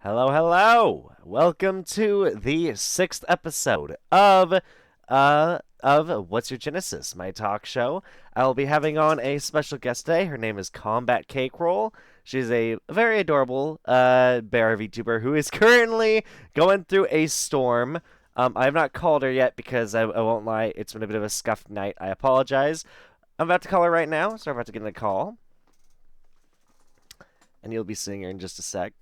Hello, hello. Welcome to the sixth episode of What's Your Genesis, my talk show. I will be having on a special guest today. Her name is CombatCakeroll. She's a very adorable bear VTuber who is currently going through a storm. I have not called her yet because I won't lie, it's been a bit of a scuffed night. I apologize. I'm about to call her right now, so I'm about to get in a call, and you'll be seeing her in just a sec.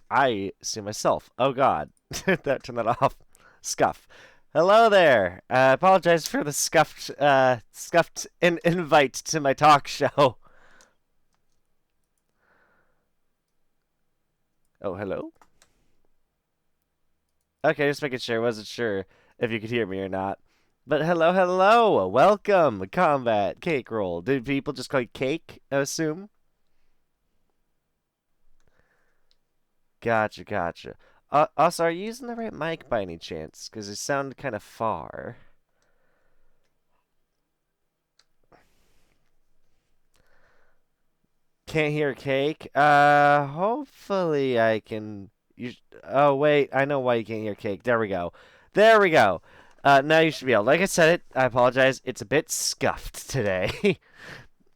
I see myself. Oh God, that turn that off. Scuff. Hello there. I apologize for the scuffed invite to my talk show. Oh, hello. Okay, just making sure. Wasn't sure if you could hear me or not. But hello, hello. Welcome, Combat Cake Roll. Do people just call you Cake? I assume. Gotcha, gotcha. Also, are you using the right mic by any chance? Because it sounded kind of far. Can't hear Cake. Hopefully I can. You. Oh wait, I know why you can't hear Cake. There we go. There we go. Now you should be able. Like I said, I apologize. It's a bit scuffed today.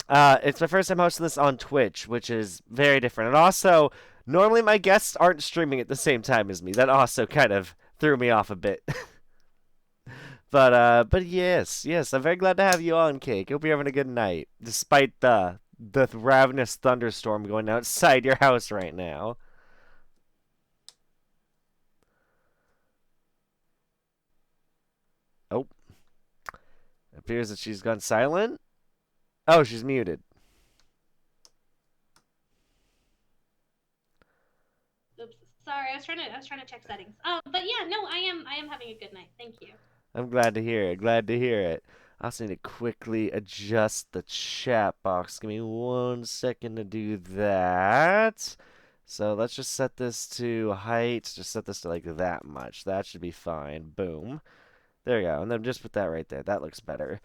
It's my first time hosting this on Twitch, which is very different. And also, normally my guests aren't streaming at the same time as me. That also kind of threw me off a bit. But yes, yes, I'm very glad to have you on, Cake. Hope you're having a good night, despite the ravenous thunderstorm going outside your house right now. Oh, it appears that she's gone silent. Oh, she's muted. Oops. Sorry, I was trying to check settings. But yeah, no, I am having a good night. Thank you. I'm glad to hear it. Glad to hear it. I also need to quickly adjust the chat box. Give me 1 second to do that. So let's just set this to height. Just set this to like that much. That should be fine. Boom. There we go. And then just put that right there. That looks better.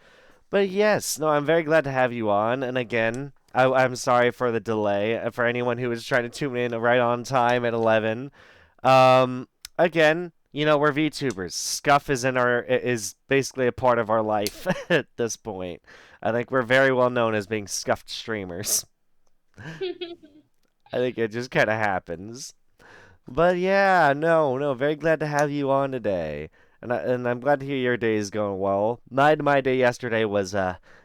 But yes, no, I'm very glad to have you on. And again, I'm sorry for the delay. For anyone who was trying to tune in right on time at 11. Again, we're VTubers. Scuff is basically a part of our life at this point. I think we're very well known as being scuffed streamers. I think it just kind of happens. But yeah, no, no, very glad to have you on today. And I'm glad to hear your day is going well. My day yesterday was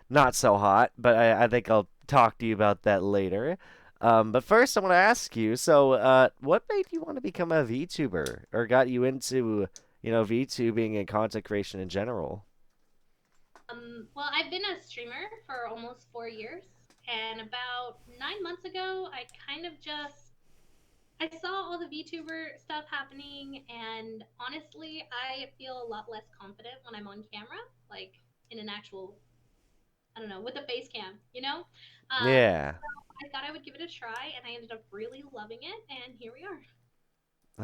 not so hot, but I think I'll talk to you about that later. But first, I want to ask you. So, what made you want to become a VTuber, or got you into VTubing and content creation in general? well, I've been a streamer for almost 4 years, and about 9 months ago, I kind of just I saw all the VTuber stuff happening, and honestly, I feel a lot less confident when I'm on camera, like in an actual, I don't know, with a face cam, you know. Yeah. So I thought I would give it a try, and I ended up really loving it, and here we are.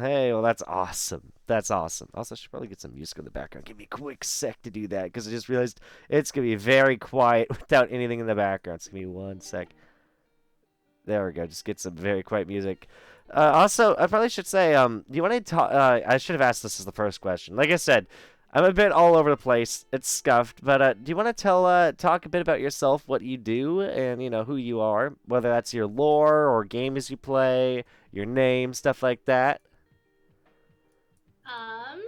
Hey, well, that's awesome. That's awesome. Also, I should probably get some music in the background. Give me a quick sec to do that, because I just realized it's gonna be very quiet without anything in the background. So give me 1 sec. There we go. Just get some very quiet music. Also, I probably should say, do you want to talk? I should have asked this as the first question. Like I said, I'm a bit all over the place. It's scuffed, but do you want to talk a bit about yourself, what you do, and who you are, whether that's your lore or games you play, your name, stuff like that. Um,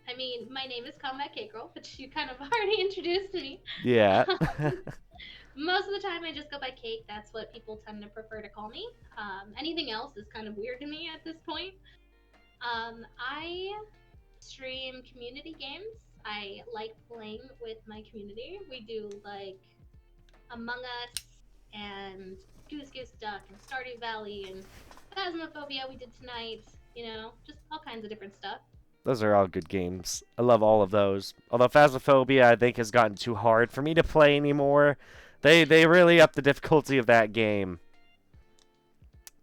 I mean, my name is Combat Cakeroll, which you kind of already introduced me. Yeah. Most of the time, I just go by Cake. That's what people tend to prefer to call me. Anything else is kind of weird to me at this point. I stream community games. I like playing with my community. We do like Among Us and Goose Goose Duck and Stardew Valley and Phasmophobia we did tonight. Just all kinds of different stuff. Those are all good games. I love all of those. Although Phasmophobia, I think, has gotten too hard for me to play anymore. They really up the difficulty of that game.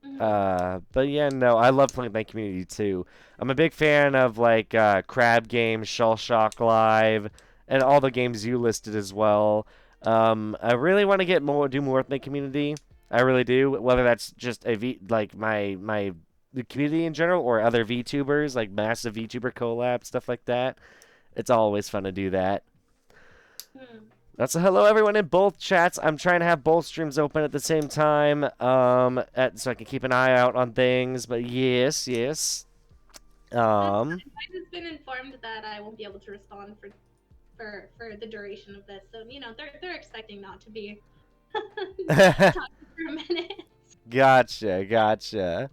Mm-hmm. But yeah, no, I love playing my community too. I'm a big fan of like Crab Games, Shell Shock Live, and all the games you listed as well. I really want to do more with my community. I really do. Whether that's just like my the community in general or other VTubers, like massive VTuber collab, stuff like that. It's always fun to do that. Hmm. That's a hello everyone in both chats. I'm trying to have both streams open at the same time, so I can keep an eye out on things. But yes, yes. That's Um, fine. I just been informed that I won't be able to respond for the duration of this, so they're expecting not to be talking for a minute. gotcha, gotcha.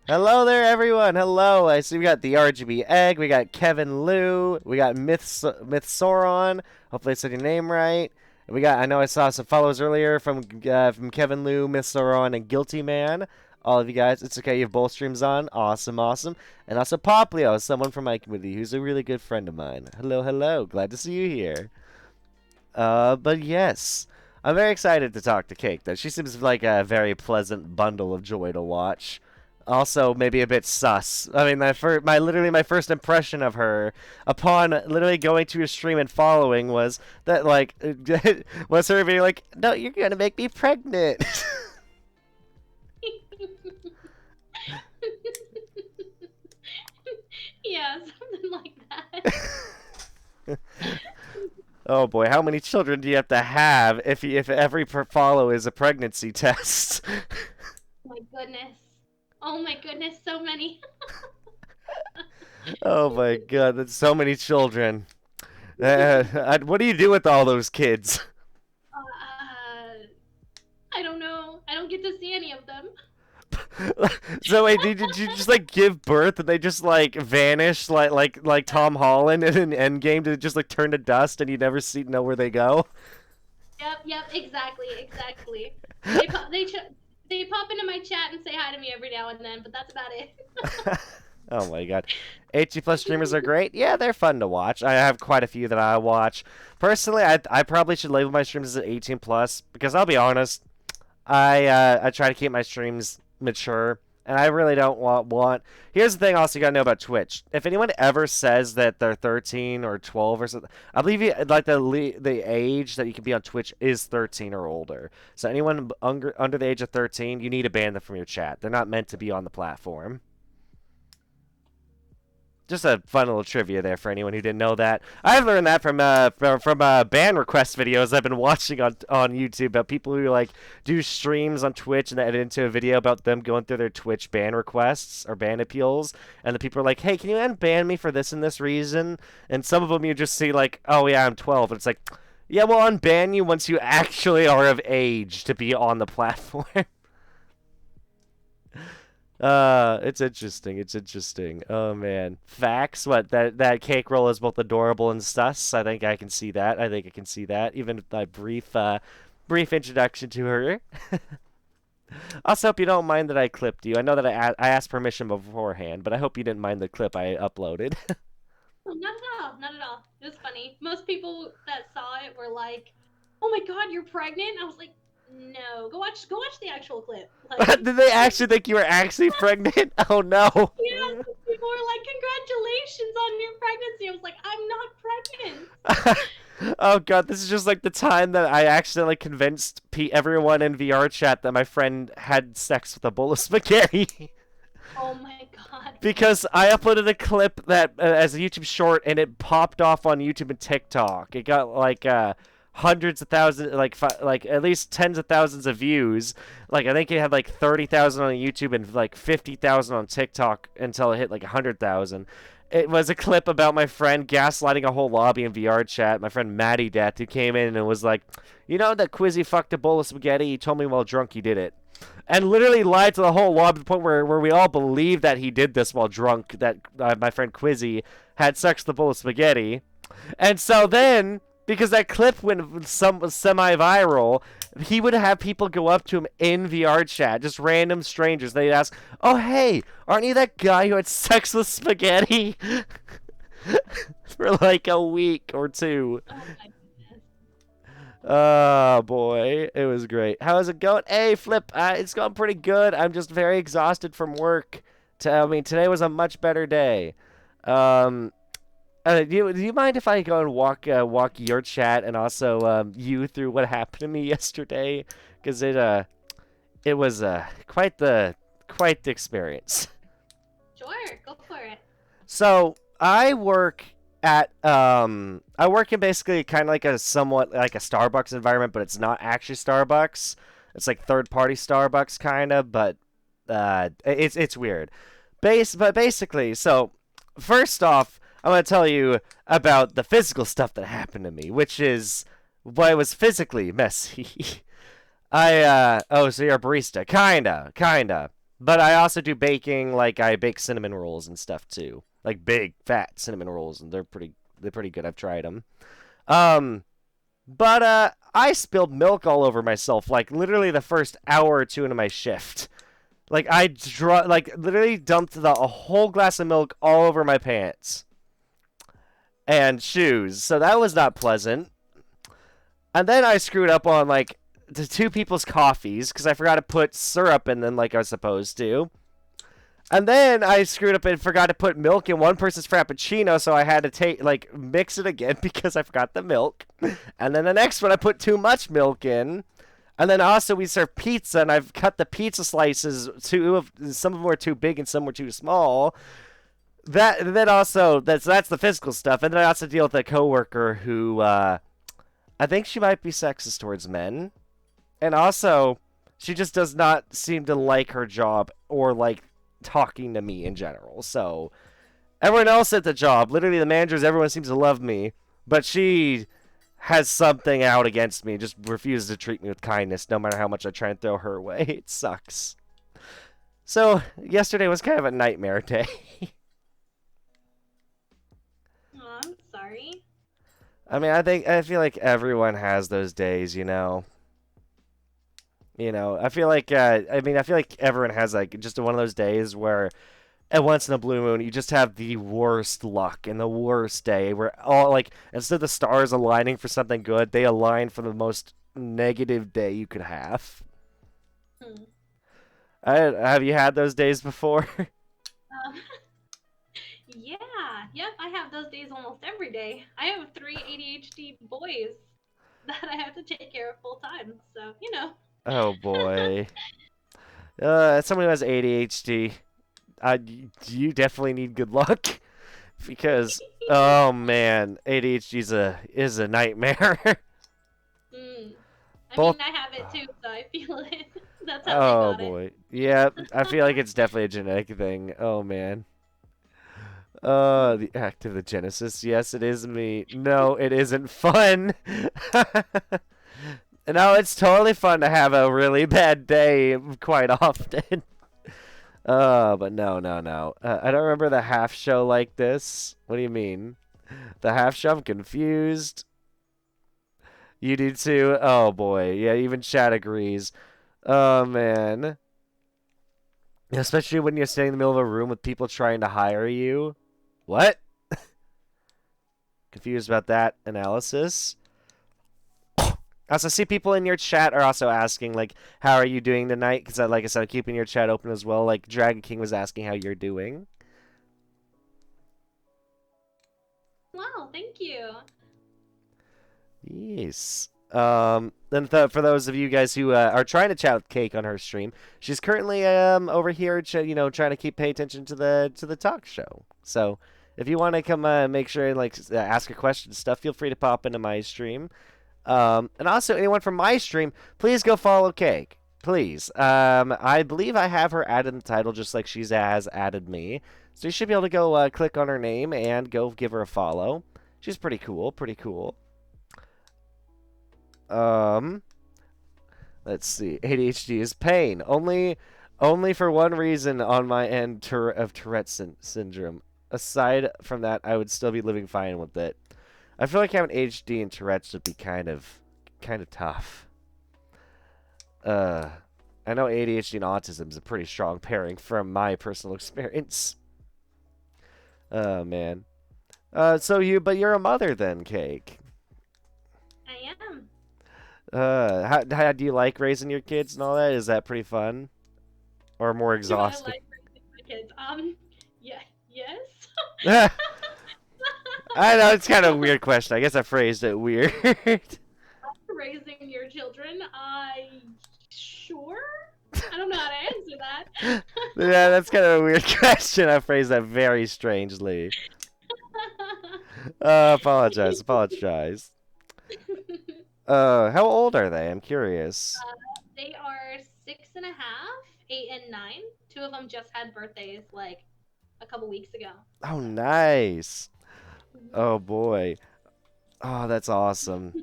Hello there, everyone. Hello. I see we got the RGB Egg. We got Kevin Liu. We got Myth Sauron. Hopefully I said your name right. We got. I know I saw some follows earlier from Kevin Liu, Myth Sauron, and Guilty Man. All of you guys, it's okay. You have both streams on. Awesome, awesome. And also Poplio, someone from my community who's a really good friend of mine. Hello, hello. Glad to see you here. But yes, I'm very excited to talk to Cake. Though she seems like a very pleasant bundle of joy to watch. Also, maybe a bit sus. I mean, my first impression of her, upon literally going to a stream and following, was that like was her being like, "No, you're gonna make me pregnant." Yeah, something like that. Oh boy, how many children do you have to have if every follow is a pregnancy test? My goodness. Oh my goodness, so many. Oh my god, that's so many children. What do you do with all those kids? I don't know. I don't get to see any of them. So wait, did you just like give birth and they just like vanish like Tom Holland in an Endgame to just like turn to dust and you never know where they go? Yep, exactly, exactly. They pop into my chat and say hi to me every now and then, but that's about it. Oh my god. 80 plus streamers are great. Yeah, they're fun to watch. I have quite a few that I watch. Personally, I probably should label my streams as 18 plus because I'll be honest, I try to keep my streams mature, and I really don't want. Here's the thing. Also, you gotta know about Twitch. If anyone ever says that they're 13 or 12 or something, I believe like the age that you can be on Twitch is 13 or older. So anyone under the age of 13, you need to ban them from your chat. They're not meant to be on the platform. Just a fun little trivia there for anyone who didn't know that. I've learned that from ban request videos I've been watching on YouTube about people who like do streams on Twitch and they edit into a video about them going through their Twitch ban requests or ban appeals, and the people are like, "Hey, can you unban me for this and this reason?" And some of them you just see like, "Oh yeah, I'm 12," and it's like, "Yeah, we'll unban you once you actually are of age to be on the platform." It's interesting. It's interesting. Oh man, facts. What that cake roll is both adorable and sus. I think I can see that. I think I can see that. Even with my brief introduction to her. Also, hope you don't mind that I clipped you. I know that I asked permission beforehand, but I hope you didn't mind the clip I uploaded. Oh, not at all, not at all. It was funny. Most people that saw it were like, "Oh my god, you're pregnant!" I was like, "No, go watch the actual clip." Like, Did they actually think you were actually pregnant? Oh no. yeah, people were like, "Congratulations on your pregnancy." I was like, "I'm not pregnant." Oh god, this is just like the time that I accidentally convinced everyone in VR chat that my friend had sex with a bowl of spaghetti. Oh my god. Because I uploaded a clip that as a YouTube short and it popped off on YouTube and TikTok. It got like hundreds of thousands, like at least tens of thousands of views. Like I think it had like 30,000 on YouTube and like 50,000 on TikTok until it hit like 100,000. It was a clip about my friend gaslighting a whole lobby in VR chat. My friend Maddie Death, who came in and was like, "You know that Quizzy fucked a bowl of spaghetti? He told me while drunk he did it." And literally lied to the whole lobby to the point where we all believed that he did this while drunk, that my friend Quizzy had sex with a bowl of spaghetti. And so then, because that clip went semi-viral, he would have people go up to him in VR chat, just random strangers. They'd ask, "Oh, hey, aren't you that guy who had sex with spaghetti?" For like a week or two. Oh my goodness. Oh boy, it was great. How's it going? Hey, Flip, it's going pretty good. I'm just very exhausted from work. I mean, today was a much better day. Um, do you mind if I go and walk your chat and also you through what happened to me yesterday? Because it was quite the experience. So I work in basically kind of like a somewhat like a Starbucks environment, but it's not actually Starbucks. It's like third party Starbucks kind of, but it's weird. But basically, so first off, I'm gonna tell you about the physical stuff that happened to me, which is why it was physically messy. So you're a barista, kinda. But I also do baking, like I bake cinnamon rolls and stuff too, like big fat cinnamon rolls, and they're pretty good. I've tried them. Um, but I spilled milk all over myself, like literally the first hour or two into my shift. Like literally dumped a whole glass of milk all over my pants and shoes, so that was not pleasant. And then I screwed up on like the two people's coffees because I forgot to put syrup in them like I was supposed to. And then I screwed up and forgot to put milk in one person's frappuccino, so I had to mix it again because I forgot the milk. And then the next one I put too much milk in. And then also we serve pizza, and I've cut the pizza slices. Some of them were too big and some were too small. That's the physical stuff. And then I also deal with a coworker who I think she might be sexist towards men. And also, she just does not seem to like her job or like talking to me in general. So, everyone else at the job, literally the managers, everyone seems to love me. But she has something out against me, just refuses to treat me with kindness no matter how much I try and throw her away. It sucks. So, yesterday was kind of a nightmare day. Oh, I'm sorry. I mean, I feel like everyone has those days, you know. I feel like I feel like everyone has like just one of those days where at once in a blue moon you just have the worst luck and the worst day where all like instead of the stars aligning for something good, they align for the most negative day you could have. Hmm. Have you had those days before? Um, yeah, yep, I have those days almost every day. I have three ADHD boys that I have to take care of full time, so you know. Oh boy. As someone who has ADHD, you definitely need good luck because oh man, ADHD is a nightmare. Mm. I mean, Both. I have it too, so I feel it. That's how they Oh got it. boy. Yeah, I feel like it's definitely a genetic thing. Oh man. The act of the Genesis. Yes, it is me. No, it isn't fun. No, it's totally fun to have a really bad day quite often. But no. I don't remember the half show like this. What do you mean? The half show? I'm confused. You do too? Oh boy. Yeah, even chat agrees. Oh man. Especially when you're standing in the middle of a room with people trying to hire you. What? Confused about that analysis. Also, see people in your chat are also asking, like, how are you doing tonight? Because, like I said, I'm keeping your chat open as well. Like, Dragon King was asking how you're doing. Wow, thank you. Yes. Then for those of you guys who are trying to chat with Cake on her stream, she's currently over here, trying to pay attention to the talk show. So if you want to come make sure and like ask a question and stuff, feel free to pop into my stream. And also anyone from my stream, please go follow Cake, please. I believe I have her added in the title just like she has added me, so you should be able to go click on her name and go give her a follow. She's pretty cool, pretty cool. Um, let's see. ADHD is pain. Only for one reason on my end of Tourette syndrome. Aside from that, I would still be living fine with it. I feel like having ADHD and Tourette's would be kind of tough. I know ADHD and autism is a pretty strong pairing from my personal experience. Oh man. But you're a mother then, Cake. I am. How do you like raising your kids and all that? Is that pretty fun or more Do I exhausting? like raising my kids? Yeah, yes. I know it's kind of a weird question. I guess I phrased it weird. Raising your children? I sure. I don't know how to answer Yeah, that. that's kind of a weird question. I phrased that very strangely. Apologize, apologize. How old are they? I'm curious. They are 6.5, 8, and 9. Two of them just had birthdays like a couple weeks ago. Oh, So. nice. Oh boy. Oh, that's awesome.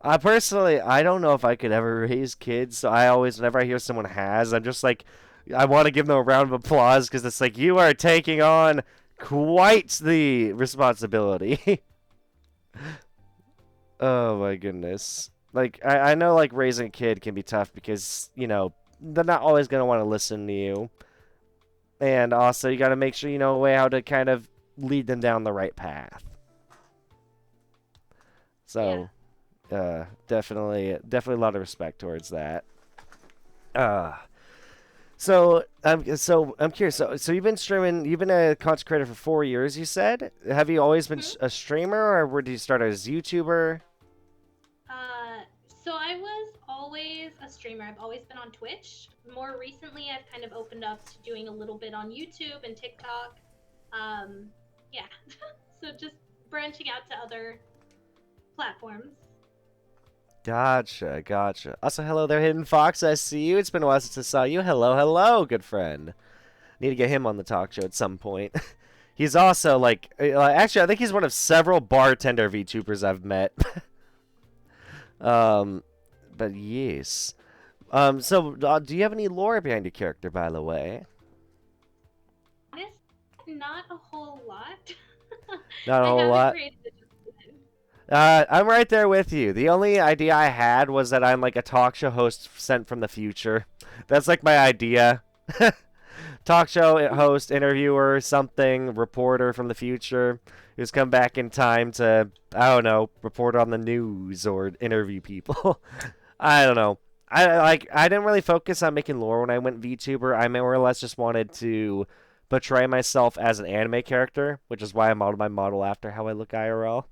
I personally, I don't know if I could ever raise kids. So I always, whenever I hear someone has, I'm just like, I want to give them a round of applause because it's like you are taking on quite the responsibility. Oh my goodness. Like I know like raising a kid can be tough because, they're not always gonna want to listen to you. And also you gotta make sure you know a way how to kind of lead them down the right path. Yeah. So definitely a lot of respect towards that. Uh so I'm curious. So you've been streaming. You've been a content creator for 4 years. You said. Have you always been Mhm. a streamer, or did you start as YouTuber? Uh, so I was always a streamer. I've always been on Twitch. More recently, I've kind of opened up to doing a little bit on YouTube and TikTok. Um, yeah. So just branching out to other platforms. Gotcha, gotcha. Also, hello there, Hidden Fox. I see you. It's been a while since I saw you. Hello, hello, good friend. Need to get him on the talk show at some point. He's also actually, I think he's one of several bartender VTubers I've met. um, but yes. So do you have any lore behind your character, by the way? Honestly, not a whole lot. Not a I whole haven't lot. created it just yet. I'm right there with you. The only idea I had was that I'm like a talk show host sent from the future. That's like my idea. Talk show host, interviewer, something, reporter from the future who's come back in time to, I don't know, report on the news or interview people. I don't know. I didn't really focus on making lore when I went VTuber. I more or less just wanted to portray myself as an anime character, which is why I modeled my model after how I look IRL.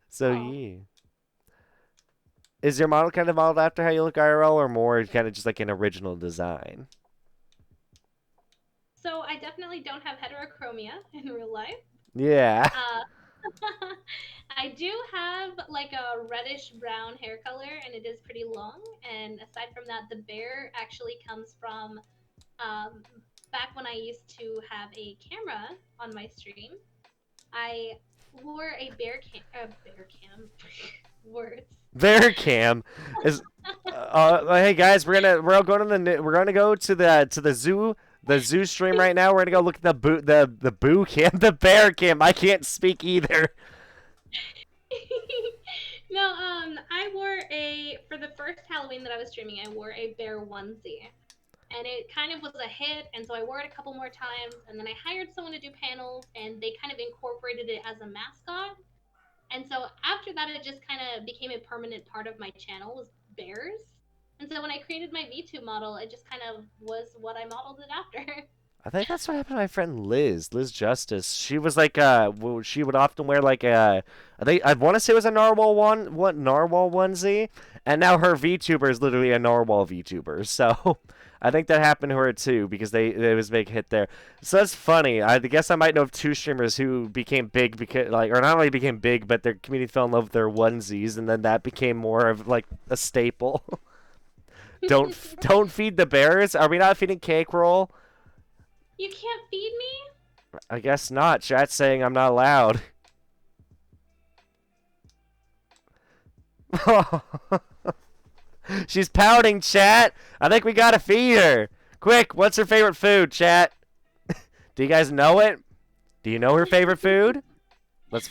So Oh, yeah. Is your model kind of modeled after how you look IRL or more kind of just like an original design? so I definitely don't have heterochromia in real life. Yeah. Uh, I do have like a reddish brown hair color, and it is pretty long. And aside from that, the bear actually comes from um, back when I used to have a camera on my stream. I wore a bear cam words. Bear cam is hey guys, we're gonna go to the zoo stream right now. We're gonna go look at the boo cam, the bear cam. I can't speak either. No, I wore a for the first Halloween that I was streaming. I wore a bear onesie, and it kind of was a hit. And so I wore it a couple more times, and then I hired someone to do panels, and they kind of incorporated it as a mascot. And so after that, it just kind of became a permanent part of my channel was bears. And so when I created my V2 model, it just kind of was what I modeled it after. I think that's what happened to my friend Liz Justice. She was like she would often wear like I want to say it was a narwhal onesie, and now her VTuber is literally a narwhal VTuber. So I think that happened to her too because it was a big hit there. So that's funny. I guess I might know of two streamers who became big because or not only became big, but their community fell in love with their onesies, and then that became more of like a staple. Don't feed the bears. Are we not feeding cake roll? You can't feed me? I guess not. Chat's saying I'm not allowed. She's pouting, chat. I think we gotta feed her. Quick, what's her favorite food, chat? Do you guys know it? Do you know her favorite food? Let's.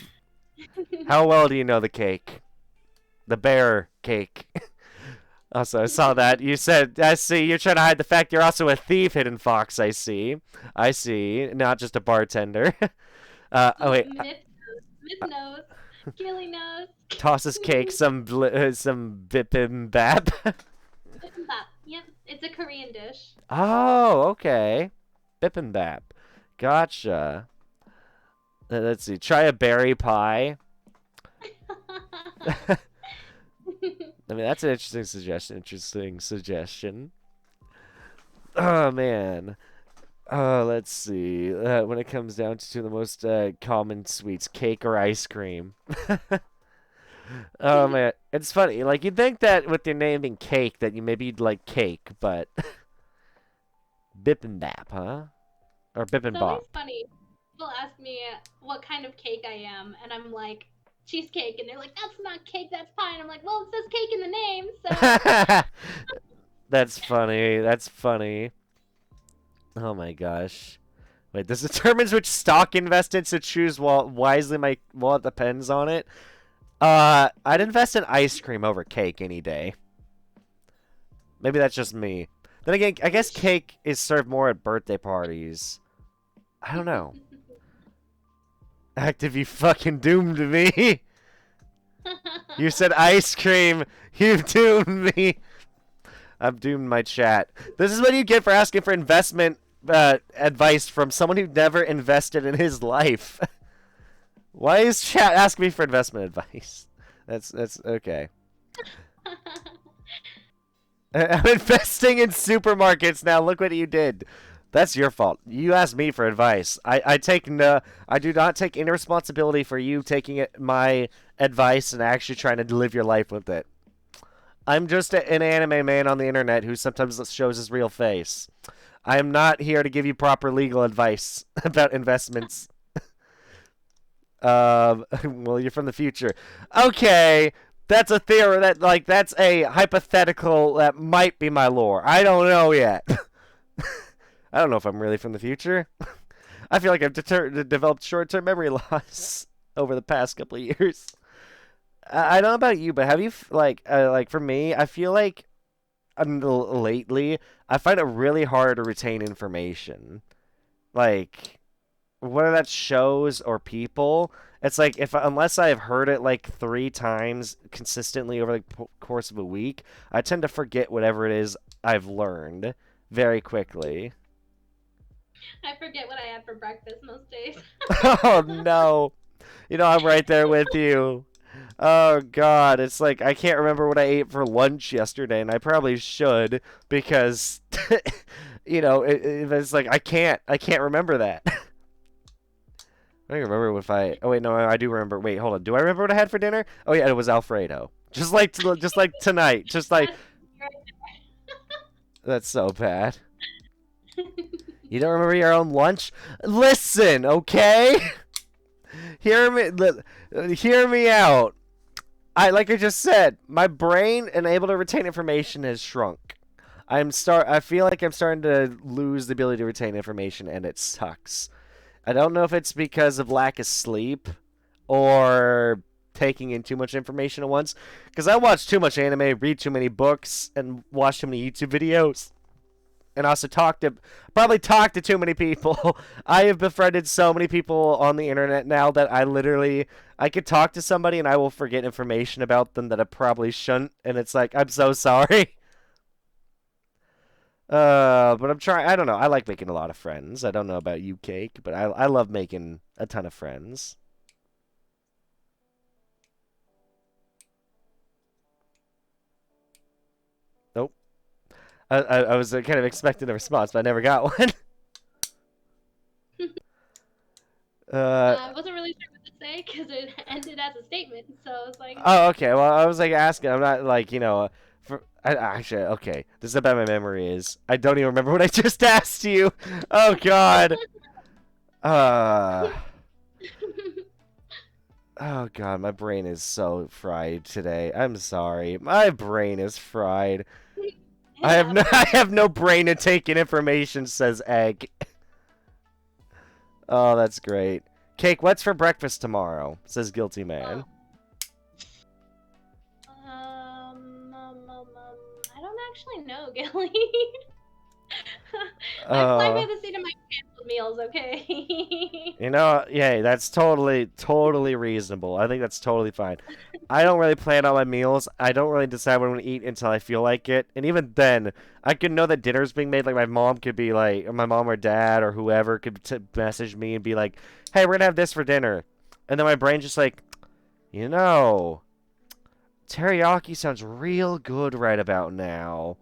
How well do you know the cake? The bear cake. Also, I saw that. You said, I see, you're trying to hide the fact you're also a thief, Hidden Fox, I see. I see. Not just a bartender. Oh, wait. Myth knows. Gilly knows. Tosses cake, some bibimbap. Bibimbap. Yep, it's a Korean dish. Oh, okay. Bibimbap. Gotcha. Let's see. Try a berry pie. I mean, that's an interesting suggestion. Interesting suggestion. Oh man. Let's see. When it comes down to the most common sweets, cake or ice cream. Oh man, it's funny. Like you'd think that with your name being Cake, that you maybe you'd like cake, but Bip and Bap, huh? Or Bip It's and always Bop. funny. People ask me what kind of cake I am, and I'm like, cheesecake. And they're like, that's not cake, that's pie. And I'm like, well, it says cake in the name, so. That's funny. That's funny. Oh my gosh. Wait, this determines which stock invested to choose wisely. My wallet depends on it. I'd invest in ice cream over cake any day. Maybe that's just me. Then again, I guess cake is served more at birthday parties. I don't know. Active, you fucking doomed me. You said ice cream. You've doomed me. I've doomed my chat. This is what you get for asking for investment advice from someone who never invested in his life. Why is chat asking me for investment advice? That's okay. I'm investing in supermarkets now. Look what you did. That's your fault. You asked me for advice. I do not take any responsibility for you taking my advice and actually trying to live your life with it. I'm just an anime man on the internet who sometimes shows his real face. I am not here to give you proper legal advice about investments. Well, you're from the future. Okay, that's a theory that's a hypothetical that might be my lore. I don't know yet. I don't know if I'm really from the future. I feel like I've developed short-term memory loss over the past couple of years. I don't know about you, but have you like for me? I feel like lately I find it really hard to retain information. Like whether that's shows or people, it's like if unless I have heard it like 3 times consistently over the course of a week, I tend to forget whatever it is I've learned very quickly. I forget what I had for breakfast most days. Oh no. You know, I'm right there with you. Oh God, it's like I can't remember what I ate for lunch yesterday, and I probably should because it's like I can't remember that. I don't remember if I. Oh wait, no, I do remember. Wait, hold on. Do I remember what I had for dinner? Oh yeah, it was Alfredo. Just like tonight. Just like That's that's so bad. You don't remember your own lunch? Listen, okay? Hear me out. Like I just said, my brain and able to retain information has shrunk. I feel like I'm starting to lose the ability to retain information and it sucks. I don't know if it's because of lack of sleep or taking in too much information at once. Because I watch too much anime, read too many books, and watch too many YouTube videos. And also probably talk to too many people. I have befriended so many people on the internet now that I could talk to somebody and I will forget information about them that I probably shouldn't. And it's like, I'm so sorry. But I'm trying. I don't know. I like making a lot of friends. I don't know about you, Cake, but I love making a ton of friends. Nope. I was kind of expecting a response, but I never got one. uh. I wasn't really sure what to say because it ended as a statement. So I was like, Oh, okay. Well, I was like asking. I'm not like actually okay. This is how bad my memory is. I don't even remember what I just asked you. Oh God. Uh. Oh God, my brain is so fried today. I'm sorry. My brain is fried. it I happens. have no brain to take in information, says Egg. Oh, that's great. Cake, what's for breakfast tomorrow? Says Guilty Oh, Man. I don't actually know, Gilly. I fly Uh by the seat of my pants with meals, okay? Yeah, that's totally reasonable. I think that's totally fine. I don't really plan out my meals. I don't really decide what I'm gonna eat until I feel like it. And even then, I could know that dinner's being made. Like my mom could be like, or my mom or dad or whoever could message me and be like, "Hey, we're gonna have this for dinner," and then my brain's just like, you know, Teriyaki sounds real good right about now.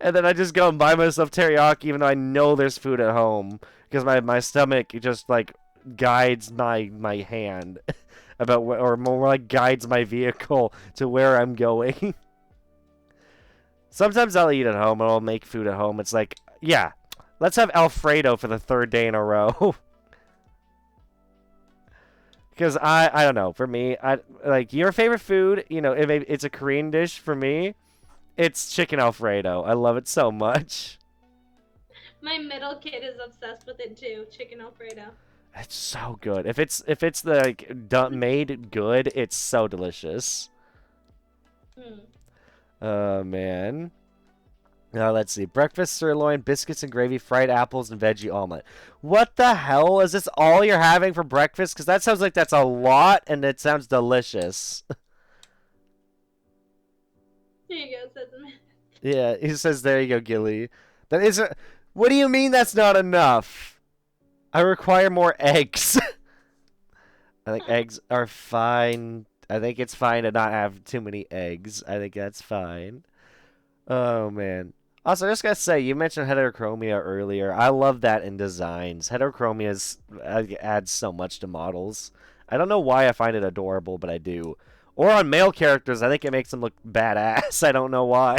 And then I just go and buy myself teriyaki even though I know there's food at home because my stomach just like guides my hand about or more like guides my vehicle to where I'm going. Sometimes I'll eat at home and I'll make food at home. It's like, yeah, let's have Alfredo for the third day in a row. Because I don't know. For me, I like your favorite food. You know, it's a Korean dish for me. It's chicken Alfredo. I love it so much. My middle kid is obsessed with it too. Chicken Alfredo. It's so good. If it's the like made good, it's so delicious. Hmm. Oh man. Now let's see. Breakfast sirloin, biscuits and gravy, fried apples, and veggie omelet. What the hell? Is this all you're having for breakfast? Because that sounds like that's a lot, and it sounds delicious. Here you go, says the man. Yeah, he says, there you go, Gilly. That isn't... What do you mean that's not enough? I require more eggs. I think eggs are fine. I think it's fine to not have too many eggs. I think that's fine. Oh, man. Also, I just gotta say, you mentioned heterochromia earlier. I love that in designs. Adds so much to models. I don't know why I find it adorable, but I do. Or on male characters, I think it makes them look badass. I don't know why.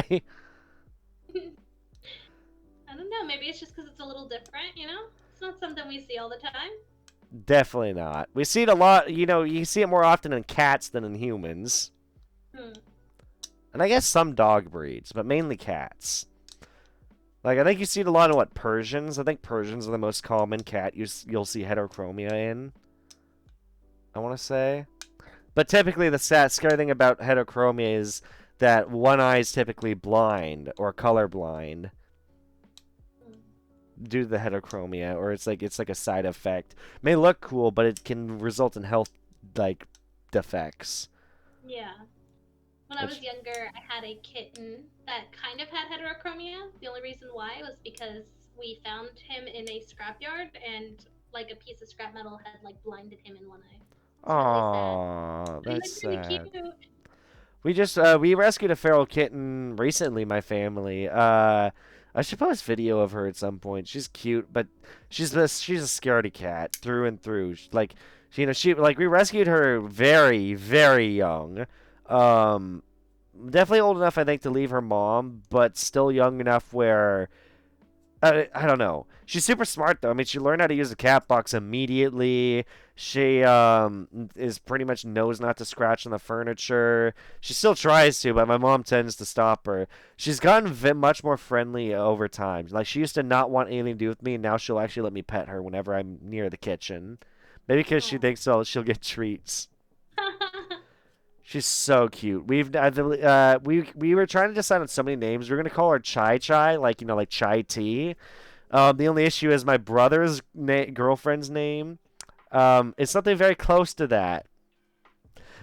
I don't know. Maybe it's just because it's a little different, you know? It's not something we see all the time. Definitely not. We see it a lot, you know, you see it more often in cats than in humans. Hmm. And I guess some dog breeds, but mainly cats. Like, I think you see it a lot in, what, Persians? I think Persians are the most common cat you'll see heterochromia in. I want to say. But typically, the scary thing about heterochromia is that one eye is typically blind or colorblind due to the heterochromia, or it's like a side effect. It may look cool, but it can result in health like defects. Yeah. When I was Which younger, I had a kitten that kind of had heterochromia. The only reason why was because we found him in a scrapyard and like a piece of scrap metal had like blinded him in one eye. It's really sad. Aww, But he that's looked really sad. cute. We rescued a feral kitten recently, my family. I should post video of her at some point. She's cute, but she's a scaredy cat through and through. Like, she like we rescued her very, very young. Um, Definitely old enough, I think, to leave her mom, but still young enough where I don't know. She's super smart though. I mean, she learned how to use the cat box immediately. She is pretty much knows not to scratch on the furniture. She still tries to, but my mom tends to stop her. She's gotten much more friendly over time. Like she used to not want anything to do with me, and now she'll actually let me pet her whenever I'm near the kitchen. Maybe because she Oh. thinks she'll get treats. She's so cute. We were trying to decide on so many names. We are gonna call her Chai Chai, like like chai tea. The only issue is my brother's girlfriend's name. Is something very close to that.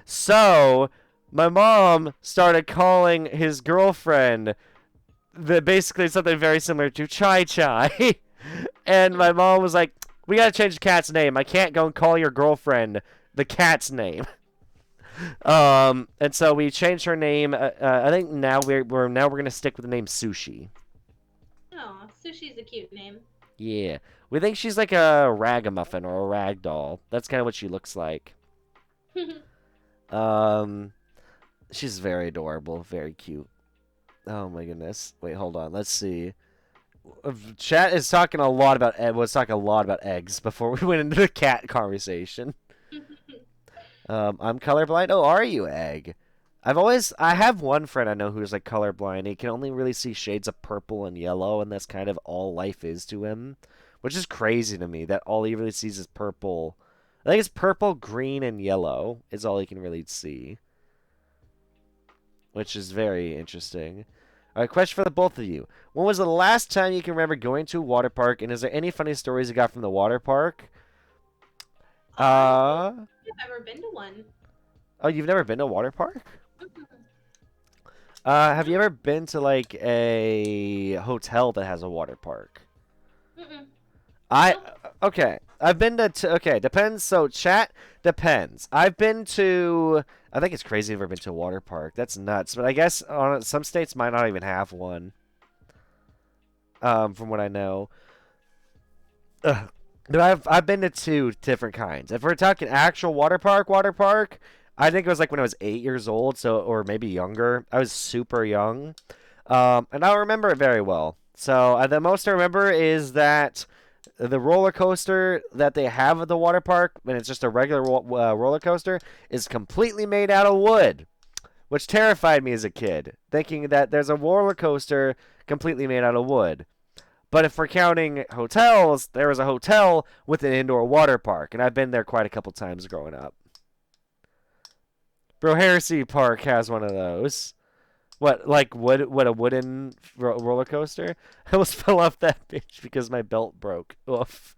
So my mom started calling his girlfriend basically something very similar to Chai Chai, and my mom was like, "We gotta change the cat's name. I can't go and call your girlfriend the cat's name." And so we changed her name. I think now we're gonna stick with the name Sushi. Oh, Sushi's a cute name. Yeah, we think she's like a ragamuffin or a rag doll. That's kind of what she looks like. Um, she's very adorable, very cute. Oh my goodness. Wait, hold on. Let's see. Chat is talking a lot about was talking a lot about eggs before we went into the cat conversation. I'm colorblind. Oh, are you, Egg? I have one friend I know who's like colorblind. He can only really see shades of purple and yellow, and that's kind of all life is to him, which is crazy to me that all he really sees is purple. I think it's purple, green, and yellow is all he can really see, which is very interesting. All right, question for the both of you. When was the last time you can remember going to a water park, and is there any funny stories you got from the water park? I don't Uh, think I've ever been to one. oh, you've never been to a water park? Have you No. ever been to like a hotel that has a water park? Mm-mm. I Nope. okay. I've been to okay, depends. So chat depends. I've been to. I think it's crazy I've ever been to a water park. That's nuts. But I guess some states might not even have one. From what I know. Ugh. But I've been to two different kinds. If we're talking actual water park, I think it was like when I was 8 years old, so or maybe younger. I was super young, and I don't remember it very well. So the most I remember is that the roller coaster that they have at the water park, and it's just a regular roller coaster, is completely made out of wood, which terrified me as a kid, thinking that there's a roller coaster completely made out of wood. But if we're counting hotels, there was a hotel with an indoor water park, and I've been there quite a couple times growing up. Bro, Heresy Park has one of those. What, like wood? What, a wooden roller coaster? I almost fell off that bitch because my belt broke. Oof.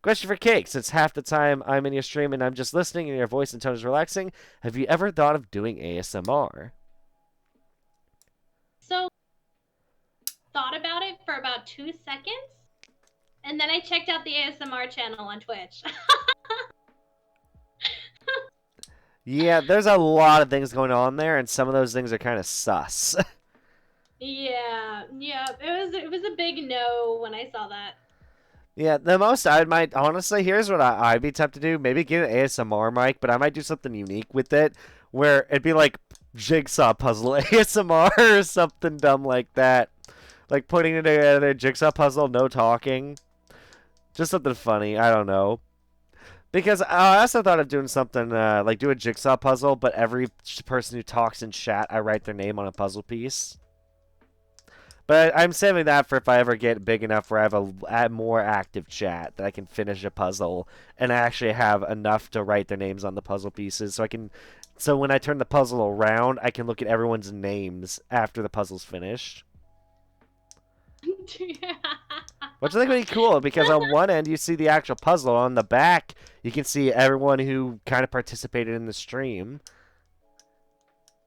Question for Cake. Since half the time I'm in your stream and I'm just listening and your voice and tone is relaxing, have you ever thought of doing ASMR? So, thought about it for about 2 seconds, and then I checked out the ASMR channel on Twitch. Yeah, there's a lot of things going on there, and some of those things are kind of sus. Yeah, yeah, it was a big no when I saw that. Yeah, the most I might honestly, here's what I'd be tempted to do. Maybe get an ASMR mic, but I might do something unique with it, where it'd be like jigsaw puzzle ASMR or something dumb like that. Like putting together a jigsaw puzzle, no talking, just something funny. I don't know. Because I also thought of doing something like do a jigsaw puzzle, but every person who talks in chat, I write their name on a puzzle piece. But I'm saving that for if I ever get big enough where I have a more active chat that I can finish a puzzle and actually have enough to write their names on the puzzle pieces, so I can. So when I turn the puzzle around, I can look at everyone's names after the puzzle's finished. Which I think would be cool because on one end you see the actual puzzle, on the back you can see everyone who kind of participated in the stream.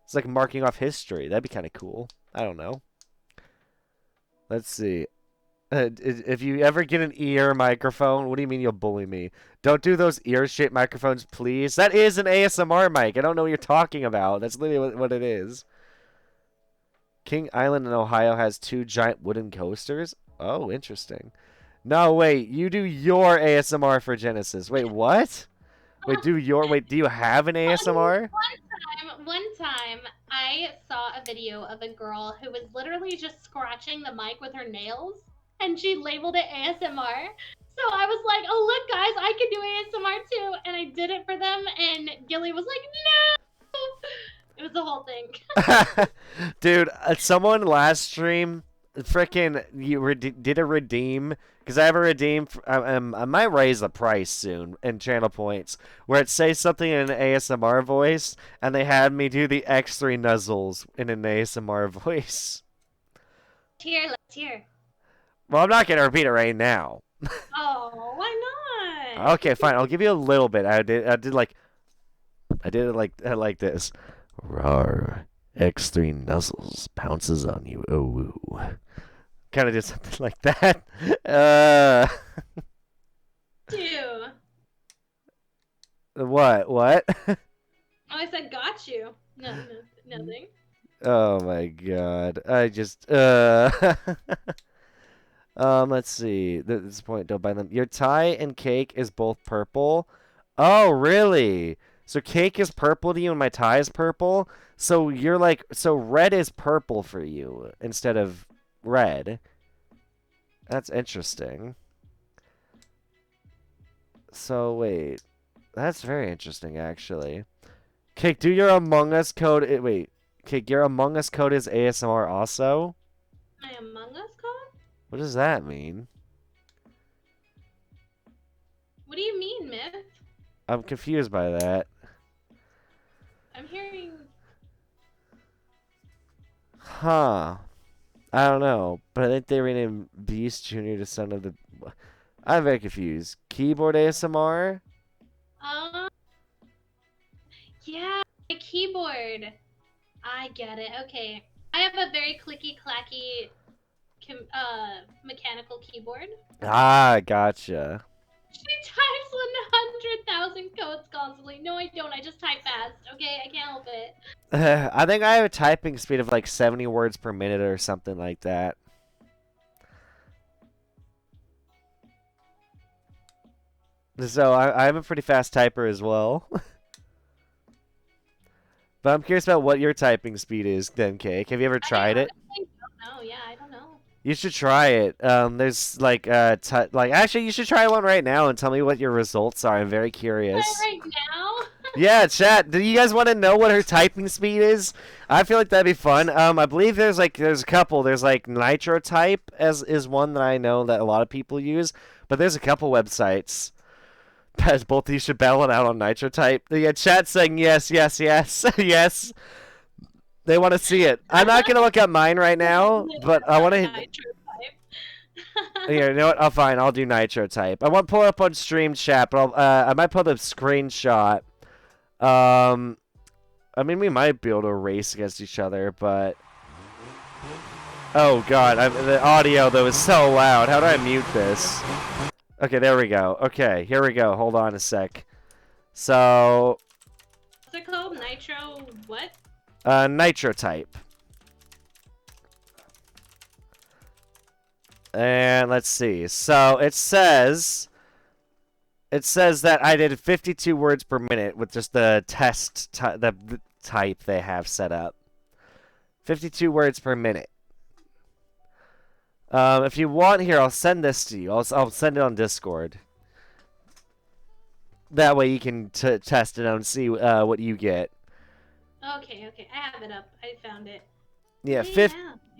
It's like marking off history. That'd be kind of cool. I don't know. Let's see. If you ever get an ear microphone, what do you mean you'll bully me? Don't do those ear-shaped microphones, please. That is an ASMR mic. I don't know what you're talking about. That's literally what it is. King Island in Ohio has two giant wooden coasters. Oh, interesting. No, wait. You do your ASMR for Genesis. Wait, what? Wait, do you have an ASMR? One time, I saw a video of a girl who was literally just scratching the mic with her nails, and she labeled it ASMR. So I was like, "Oh look, guys, I can do ASMR too," and I did it for them. And Gilly was like, "No!" It was the whole thing. Dude, someone last stream freaking did a redeem because I have a redeem. I might raise the price soon in channel points where it says something in an ASMR voice, and they had me do the X3 nuzzles in an ASMR voice. Let's hear. Well, I'm not gonna repeat it right now. Oh, why not? Okay, fine. I'll give you a little bit. I did it like this. Rawr. X3 nuzzles pounces on you. Oh, woo. Kind of did something like that. You. What? What? Oh, I said got you. No, nothing. Oh my god. I just let's see. This point, don't buy them. Your tie and Cake is both purple. Oh, really? So Cake is purple to you and my tie is purple? So you're like, so red is purple for you instead of red. That's interesting. So wait. That's very interesting actually. Cake, do your Among Us code wait. Cake, your Among Us code is ASMR also? My Among Us code? What does that mean? What do you mean, Myth? I'm confused by that. I'm hearing. Huh. I don't know, but I think they renamed Beast Jr. to son of the. I'm very confused. Keyboard ASMR? Um, yeah, my keyboard. I get it. Okay. I have a very clicky clacky mechanical keyboard. Ah, gotcha. causing codes constantly. No, I don't. I just type fast. Okay, I can't help it. I think I have a typing speed of like 70 words per minute or something like that. So I'm a pretty fast typer as well. But I'm curious about what your typing speed is then, Cake. Have you ever I tried it? honestly don't know. Yeah, I don't know. You should try it. There's like like actually you should try one right now and tell me what your results are. I'm very curious. Right now? Yeah, chat. Do you guys want to know what her typing speed is? I feel like that'd be fun. I believe there's a couple. There's like Nitro Type as is one that I know that a lot of people use, but there's a couple websites. As both of you should battle it out on Nitro Type. Yeah, chat saying yes, yes, yes, yes. They want to see it. I'm not gonna look at mine right now, but I want to. Nitro type. Here, you know what? I'll fine. I'll do Nitro Type. I won't pull it up on stream chat, but I might put a screenshot. Um, I mean, we might be able to race against each other, but oh god, the audio though is so loud. How do I mute this? Okay, there we go. Okay, here we go. Hold on a sec. So, What's it called? Nitro what? Nitro Type. And let's see. So it says that I did 52 words per minute with just the the type they have set up. 52 words per minute. If you want here, I'll send this to you. I'll send it on Discord. That way you can test it out and see what you get. Okay, okay. I have it up. I found it. Yeah, Yeah.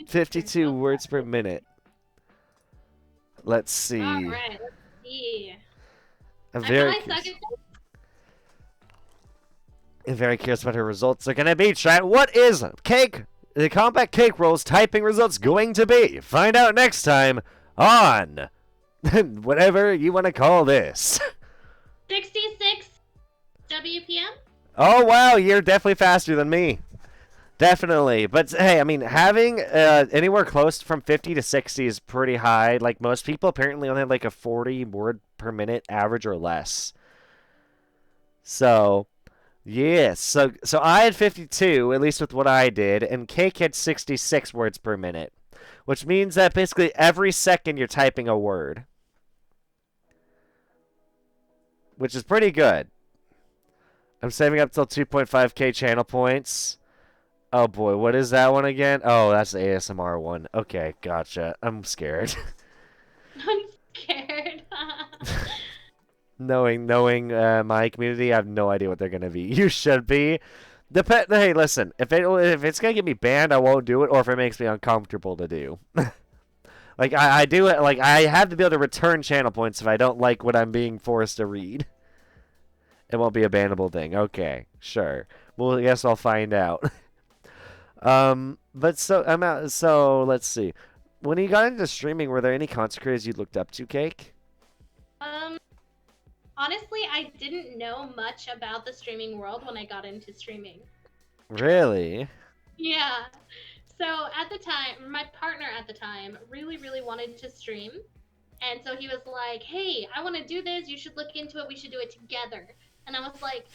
52 words per minute. Let's see. Alright, let's see. I'm I very suck curious. at this. I'm very curious what her results are going to be. Chat, what is the Combat Cakeroll's typing results going to be? Find out next time on whatever you want to call this. 66 WPM? Oh, wow, you're definitely faster than me. Definitely. But, hey, I mean, having anywhere close from 50 to 60 is pretty high. Like, most people apparently only have, like, a 40 word per minute average or less. So, yes. So I had 52, at least with what I did, and Cake had 66 words per minute. Which means that basically every second you're typing a word. Which is pretty good. I'm saving up till 2.5k channel points. Oh boy, what is that one again? Oh, that's the ASMR one. Okay, gotcha. I'm scared. I'm scared. knowing my community, I have no idea what they're gonna be. You should be. Hey, listen. If it's gonna get me banned, I won't do it. Or if it makes me uncomfortable to do. Like I do it. Like I have to be able to return channel points if I don't like what I'm being forced to read. It won't be a bannable thing. Okay, sure. Well, I guess I'll find out. But so I'm out. So let's see. When you got into streaming, were there any content creators you looked up to, Cake? Honestly, I didn't know much about the streaming world when I got into streaming. Really? Yeah. So at the time, my partner at the time really, really wanted to stream. And so he was like, hey, I want to do this. You should look into it. We should do it together. And I was like,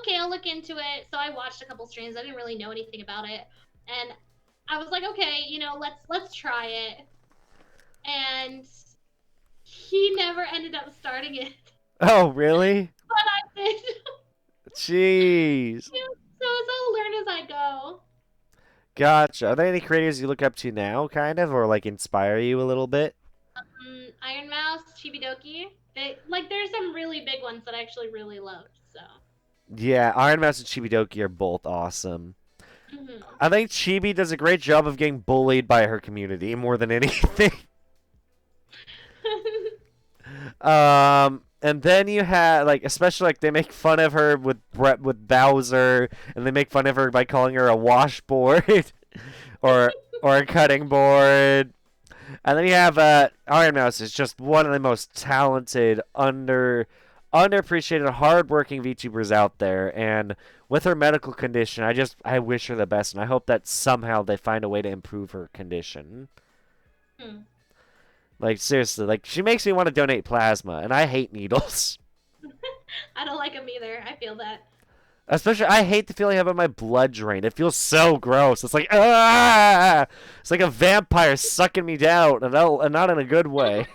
okay, I'll look into it. So I watched a couple streams. I didn't really know anything about it. And I was like, okay, let's try it. And he never ended up starting it. Oh, really? But I did. Jeez. So I'll learn as I go. Gotcha. Are there any creators you look up to now, kind of, or like inspire you a little bit? Iron Mouse, Chibidoki. There's some really big ones that I actually really love. So. Yeah, Iron Mouse and Chibidoki are both awesome. Mm-hmm. I think Chibi does a great job of getting bullied by her community more than anything. And then you have especially they make fun of her with Bowser, and they make fun of her by calling her a washboard or a cutting board. And then you have Iron Mouse is just one of the most talented, underappreciated, hardworking VTubers out there. And with her medical condition, I wish her the best, and I hope that somehow they find a way to improve her condition. Hmm. Like seriously, she makes me want to donate plasma, and I hate needles. I don't like them either. I feel that. Especially, I hate the feeling of having my blood drained. It feels so gross. It's like, ah! It's like a vampire sucking me down, and not in a good way.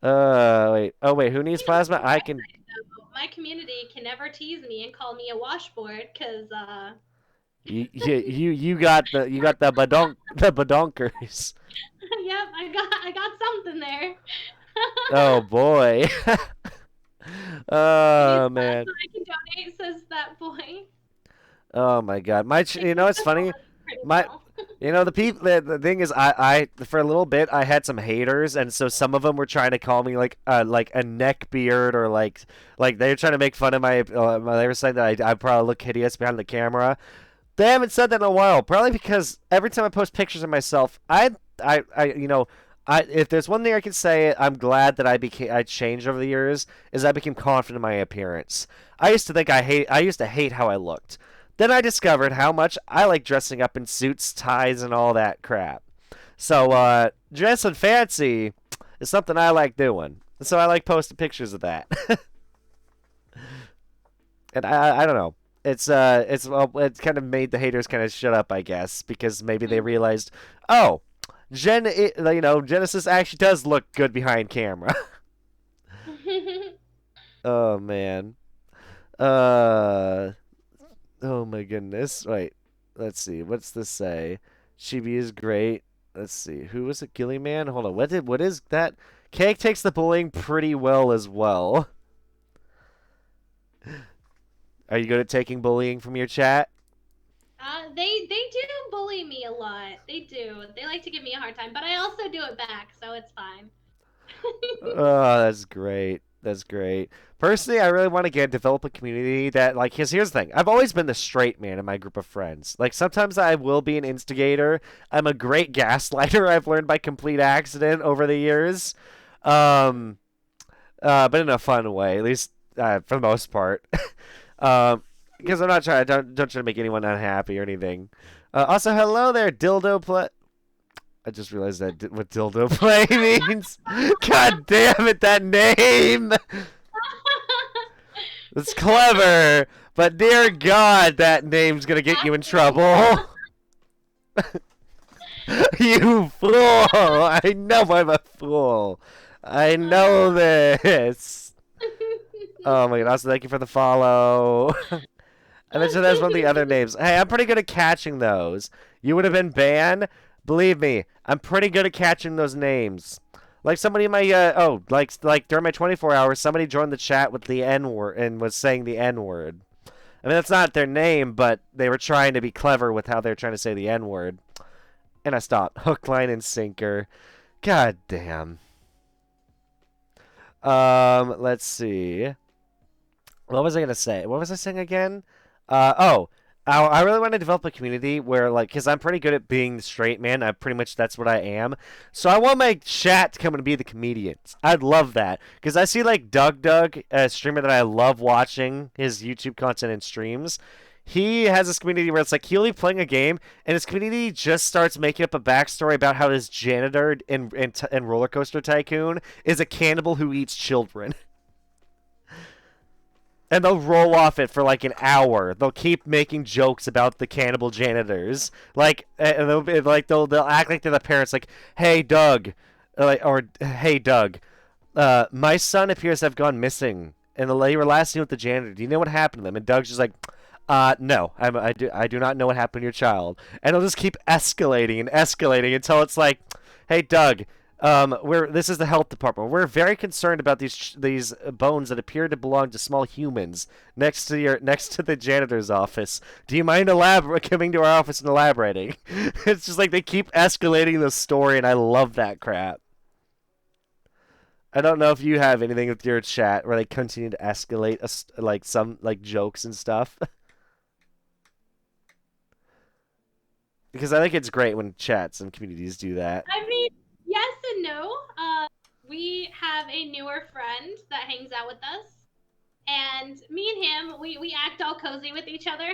Wait. Oh, wait. Who needs You know, on plasma? the I bright can. side, though, my community can never tease me and call me a washboard because, You got the badonkers. yep, I got something there. Oh boy. Who needs Oh man. plasma? I can donate, says that boy. Oh my God. They You can know it's spend the funny. money pretty My well. the people the thing is I for a little bit I had some haters, and so some of them were trying to call me like a neck beard, or like they were trying to make fun of they were saying that I probably look hideous behind the camera. They haven't said that in a while, probably because every time I post pictures of myself, I if there's one thing I can say, I'm glad that I changed over the years, is I became confident in my appearance. I used to hate how I looked. Then I discovered how much I like dressing up in suits, ties, and all that crap. So dressing fancy is something I like doing. So I like posting pictures of that. And I don't know. It's kind of made the haters kind of shut up, I guess, because maybe they Mhm. realized, oh, Genesis actually does look good behind camera. Oh man. Uh oh my goodness. Wait. Let's see. What's this say? Chibi is great. Let's see. Who was it? Gillyman? Hold on. What is that? Cake takes the bullying pretty well as well. Are you good at taking bullying from your chat? They do bully me a lot. They do. They like to give me a hard time, but I also do it back, so it's fine. Oh, that's great. That's great. Personally, I really want to develop a community that like here's the thing. I've always been the straight man in my group of friends. Like sometimes I will be an instigator. I'm a great gaslighter. I've learned by complete accident over the years. Um but in a fun way, at least for the most part. um because I'm not trying don't try to make anyone unhappy or anything. Also, hello there, dildo play. I just realized what dildo play means. God damn it, that name! It's clever, but dear God, that name's gonna get you in trouble. You fool! I know I'm a fool. I know this. Oh my God! Also, thank you for the follow. I mentioned that's one of the other names. Hey, I'm pretty good at catching those. You would have been banned. Believe me, I'm pretty good at catching those names. Like somebody in my like during my 24 hours, somebody joined the chat with the N word and was saying the N word. I mean, that's not their name, but they were trying to be clever with how they were trying to say the N word. And I stopped. Hook, line, and sinker. God damn. Let's see. What was I gonna say? What was I saying again? Oh, I really want to develop a community where, like, because I'm pretty good at being the straight man. I pretty much that's what I am. So I want my chat to come and be the comedians. I'd love that because I see like Doug, a streamer that I love watching his YouTube content and streams. He has this community where it's like he'll be playing a game, and his community just starts making up a backstory about how his janitor in Roller Coaster Tycoon is a cannibal who eats children. And they'll roll off it for like an hour. They'll keep making jokes about the cannibal janitors. Like, and they'll be like they'll act like they're the parents. Like, hey Doug, or hey Doug, my son appears to have gone missing, and they were last seen with the janitor. Do you know what happened to them? And Doug's just like, no, I do not know what happened to your child. And they'll just keep escalating and escalating until it's like, hey Doug, this is the health department. We're very concerned about these bones that appear to belong to small humans next to the janitor's office. Do you mind coming to our office and elaborating? It's just like they keep escalating the story, and I love that crap. I don't know if you have anything with your chat where they continue to escalate like some like jokes and stuff. Because I think it's great when chats and communities do that. I mean, yes and no. We have a newer friend that hangs out with us, and me and him, we act all cozy with each other.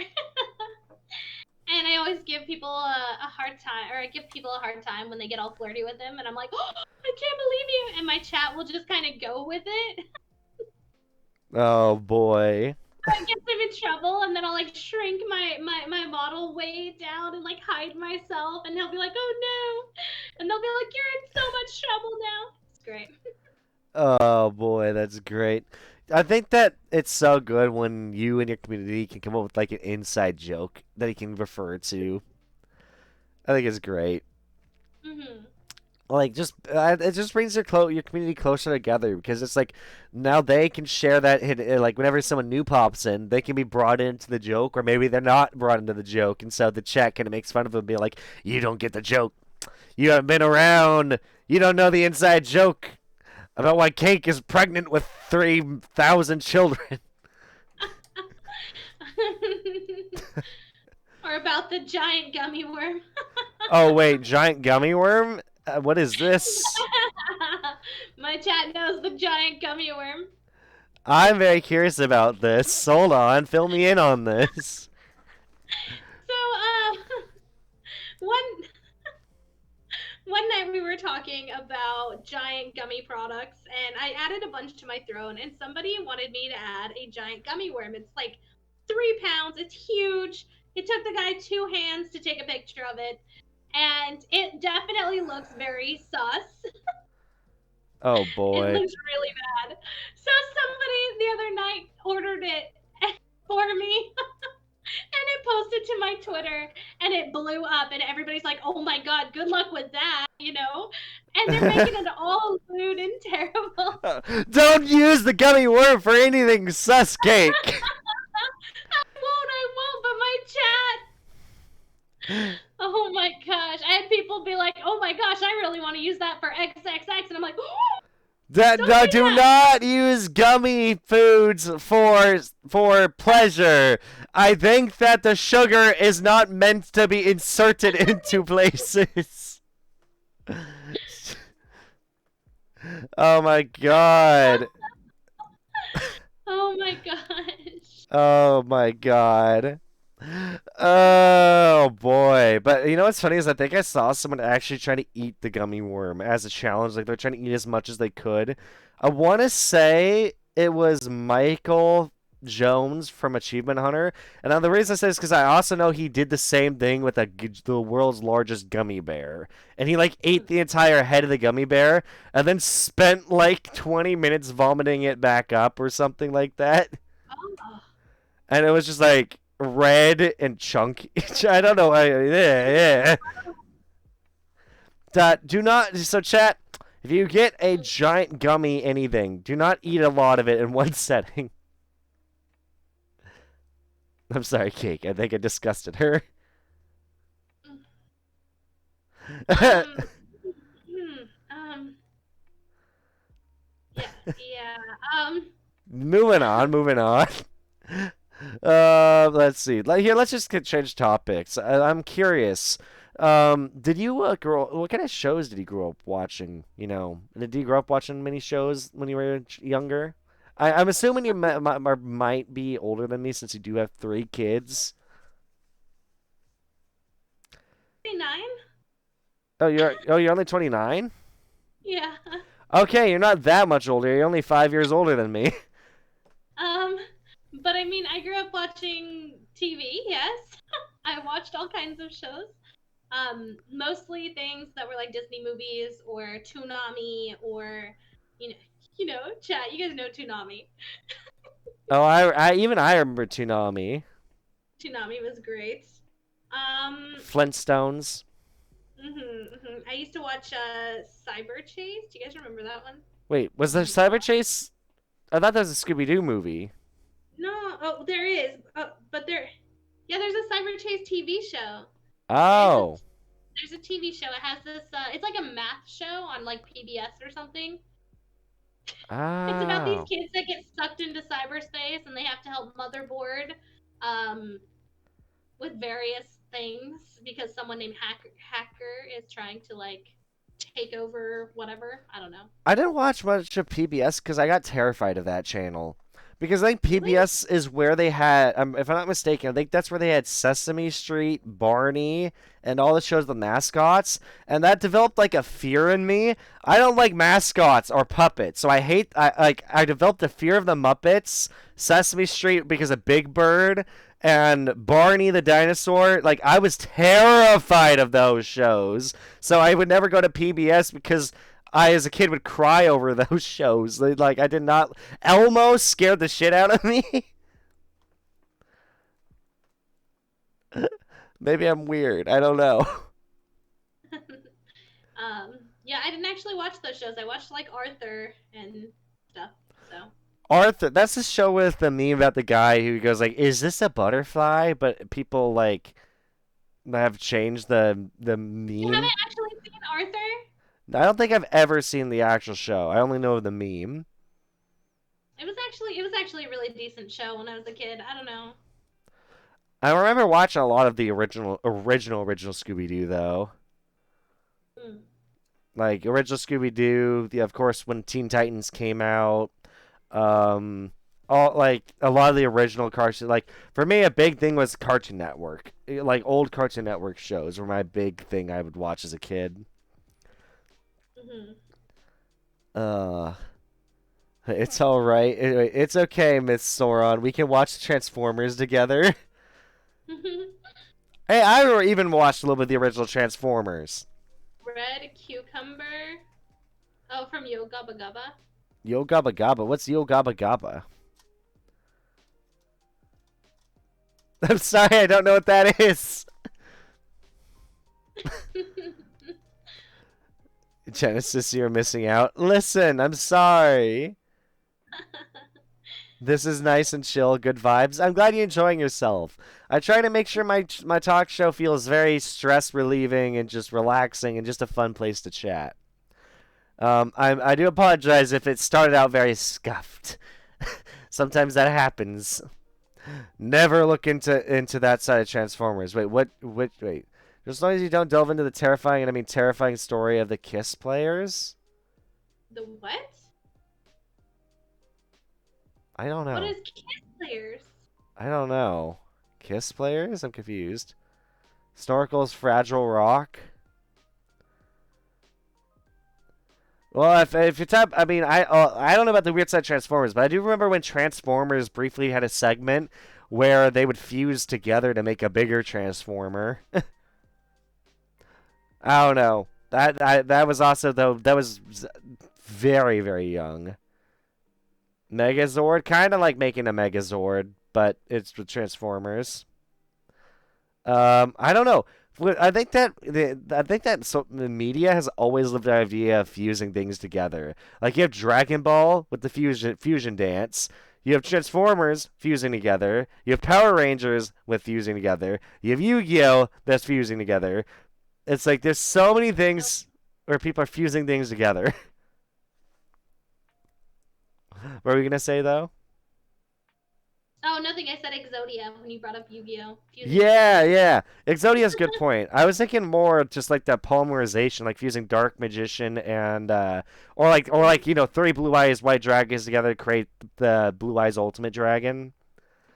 And I always give people a hard time, or I give people a hard time when they get all flirty with him, and I'm like, oh, I can't believe you. And my chat will just kind of go with it. Oh boy. I guess I'm in trouble, and then I'll like shrink my model way down and like hide myself, and he'll be like, "Oh no," and they'll be like, "You're in so much trouble now." It's great. Oh boy, that's great. I think that it's so good when you and your community can come up with like an inside joke that you can refer to. I think it's great. Mhm. Like just it just brings your community closer together because it's like now they can share that like whenever someone new pops in, they can be brought into the joke, or maybe they're not brought into the joke, and so the chat kind of makes fun of them, be like, "You don't get the joke. You haven't been around. You don't know the inside joke about why Cake is pregnant with 3,000 children." Or about the giant gummy worm. Oh wait, giant gummy worm? What is this? My chat knows the giant gummy worm. I'm very curious about this. Hold on, fill me in on this. So, one one night we were talking about giant gummy products, and I added a bunch to my throne, and somebody wanted me to add a giant gummy worm. It's like 3 pounds. It's huge. It took the guy 2 hands to take a picture of it, and it definitely looks very sus. Oh It boy. looks really bad. So somebody the other night ordered it for me, and it posted to my Twitter, and it blew up, and everybody's like, "Oh my god, good luck with that," you know? And they're making it all lewd and terrible. Don't use the gummy worm for anything sus, Cake. I won't, but my chat. Oh my gosh. I had people be like, "Oh my gosh, I really want to use that for XXX." And I'm like, "Oh, That don't no, do do that." not use gummy foods for pleasure. I think that the sugar is not meant to be inserted into places. Oh my god. Oh my gosh. Oh my god. Oh boy. But you know what's funny is I think I saw someone actually trying to eat the gummy worm as a challenge. Like they're trying to eat as much as they could. I want to say it was Michael Jones from Achievement Hunter. And now the reason I say this is because I also know he did the same thing with the world's largest gummy bear. And he like ate the entire head of the gummy bear and then spent like 20 minutes vomiting it back up or something like that. Oh. And it was just like red and chunky. I don't know. Yeah. Do not. So chat. If you get a giant gummy anything, do not eat a lot of it in one setting. I'm sorry, Cake. I think I disgusted her. Um, um, yeah, yeah. Moving on. Moving on. Let's see. Here, let's just change topics. I'm curious. Did you grow? What kind of shows did you grow up watching? You know, did you grow up watching many shows when you were younger? I'm assuming you might be older than me since you do have 3 kids. 29? You're only 29. Yeah. Okay, you're not that much older. You're only 5 years older than me. Um, but I mean, I grew up watching TV, yes. I watched all kinds of shows. Mostly things that were like Disney movies or Toonami or, you know, chat. You guys know Toonami. Oh, I remember Toonami, Toonami was great. Um, Flintstones. I used to watch Cyber Chase. Do you guys remember that one? Wait, was there Cyber Chase? I thought that was a Scooby Doo movie. No, oh, there is. But yeah, there's a Cyber Chase TV show. There is a Oh, there's a TV show. It has this. It's like a math show on like PBS or something. It's about these oh. kids that get sucked into cyberspace and they have to help Motherboard, um, with various things because someone named Hacker is trying to like take over whatever. I don't know. I didn't watch much of PBS because I got terrified of that channel. Because I think Really? PBS is where they had, if I'm not mistaken, I think that's where they had Sesame Street, Barney, and all the shows with mascots, and that developed like a fear in me. I don't like mascots or puppets, so I developed a fear of the Muppets, Sesame Street because of Big Bird, and Barney the dinosaur. Like I was terrified of those shows, so I would never go to PBS because I, as a kid, would cry over those shows. Like I did not. Elmo scared the shit out of me. Maybe I'm weird. I don't know. Yeah, I didn't actually watch those shows. I watched like Arthur and stuff. So. Arthur, that's the show with the meme about the guy who goes like, "Is this a butterfly?" But people like have changed the You meme. haven't actually seen Arthur? I don't think I've ever seen the actual show. I only know the meme. It was actually a really decent show when I was a kid. I don't know. I remember watching a lot of the original Scooby Doo though. Mm. Like original Scooby Doo, of course when Teen Titans came out, um, all like a lot of the original cartoons. Like for me, a big thing was Cartoon Network. Like old Cartoon Network shows were my big thing I would watch as a kid. Hmm. Uh, it's all right. It's okay, Miss Sauron. We can watch Transformers together. Hey, I even watched a little bit of the original Transformers. Red cucumber. Oh, from Yo Gabba Gabba. Yo Gabba Gabba. What's Yo Gabba Gabba? I'm sorry, I don't know what that is. Genesis, you're missing out. Listen, I'm sorry. This is nice and chill, good vibes. I'm glad you're enjoying yourself. I try to make sure my talk show feels very stress relieving and just relaxing and just a fun place to chat. I do apologize if it started out very scuffed. Sometimes that happens. Never look into that side of Transformers. Wait, what? Wait. As long as you don't delve into the terrifying, and I mean terrifying story of the Kiss players. The what? I don't What know. is Kiss Players? I don't know. Kiss players? I'm confused. Snorkel's Fragile Rock. Well, if you type, I mean, I don't know about the weird side Transformers, but I do remember when Transformers briefly had a segment where they would fuse together to make a bigger Transformer. I don't know. That was also though that was very young. Megazord, kind of like making a Megazord, but it's with Transformers. I don't know. I think that the media has always lived the idea of fusing things together. Like you have Dragon Ball with the fusion dance. You have Transformers fusing together. You have Power Rangers with fusing together. You have Yu-Gi-Oh that's fusing together. It's like there's so many things where people are fusing things together. What are we gonna say though? Oh, nothing. I said Exodia when you brought up Yu-Gi-Oh! Fusing Yeah, together. yeah. Exodia's a good point. I was thinking more just like that polymerization, like fusing Dark Magician and or like three Blue Eyes White Dragons together to create the Blue Eyes Ultimate Dragon.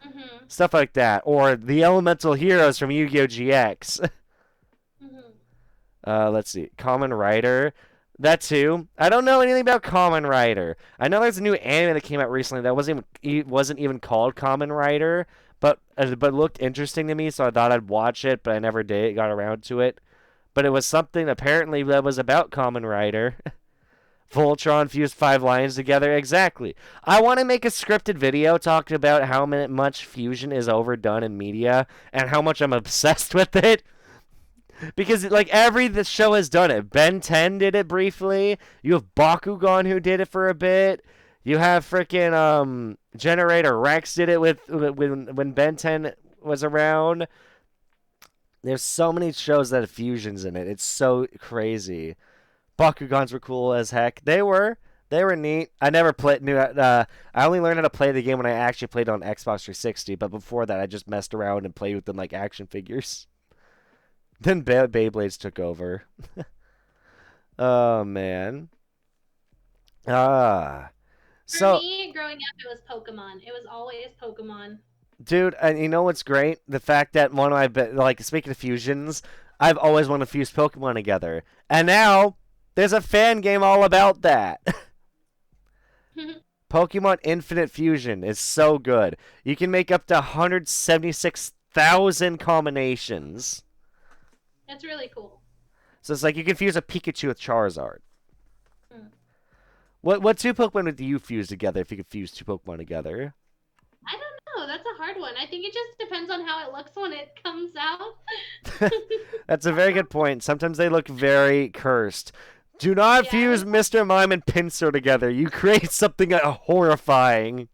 Mhm. Stuff like that. Or the Elemental Heroes from Yu-Gi-Oh! GX. Mhm. Let's see. Common Rider. That too. I don't know anything about Common Rider. I know there's a new anime that came out recently that wasn't even called Common Rider, but looked interesting to me, so I thought I'd watch it, but I never did got around to it. But it was something apparently that was about Common Rider. Voltron fused five lions together. Exactly. I want to make a scripted video talking about how much fusion is overdone in media and how much I'm obsessed with it because like every the show has done it. Ben 10 did it briefly. You have Bakugan who did it for a bit. You have freaking Generator Rex did it with when Ben 10 was around. There's so many shows that have fusions in it. It's so crazy. Bakugans were cool as heck. They were neat. I never played knew I only learned how to play the game when I actually played on Xbox 360, but before that I just messed around and played with them like action figures. Then Beyblades took over. Oh man. Ah. For So, me, growing up, it was Pokemon. It was always Pokemon. dude, and you know what's great? The fact that one of my like speaking of fusions, I've always wanted to fuse Pokemon together, and now there's a fan game all about that. Pokemon Infinite Fusion is so good. You can make up to 176,000 combinations. It's really cool. So it's like you can fuse a Pikachu with Charizard. Hmm. What two Pokemon would you fuse together if you could fuse two Pokemon together? I don't know. That's a hard one. I think it just depends on how it looks when it comes out. That's a very good point. Sometimes they look very cursed. Do not Yeah, it fuse was. Mr. Mime and Pinsir together. You create something horrifying.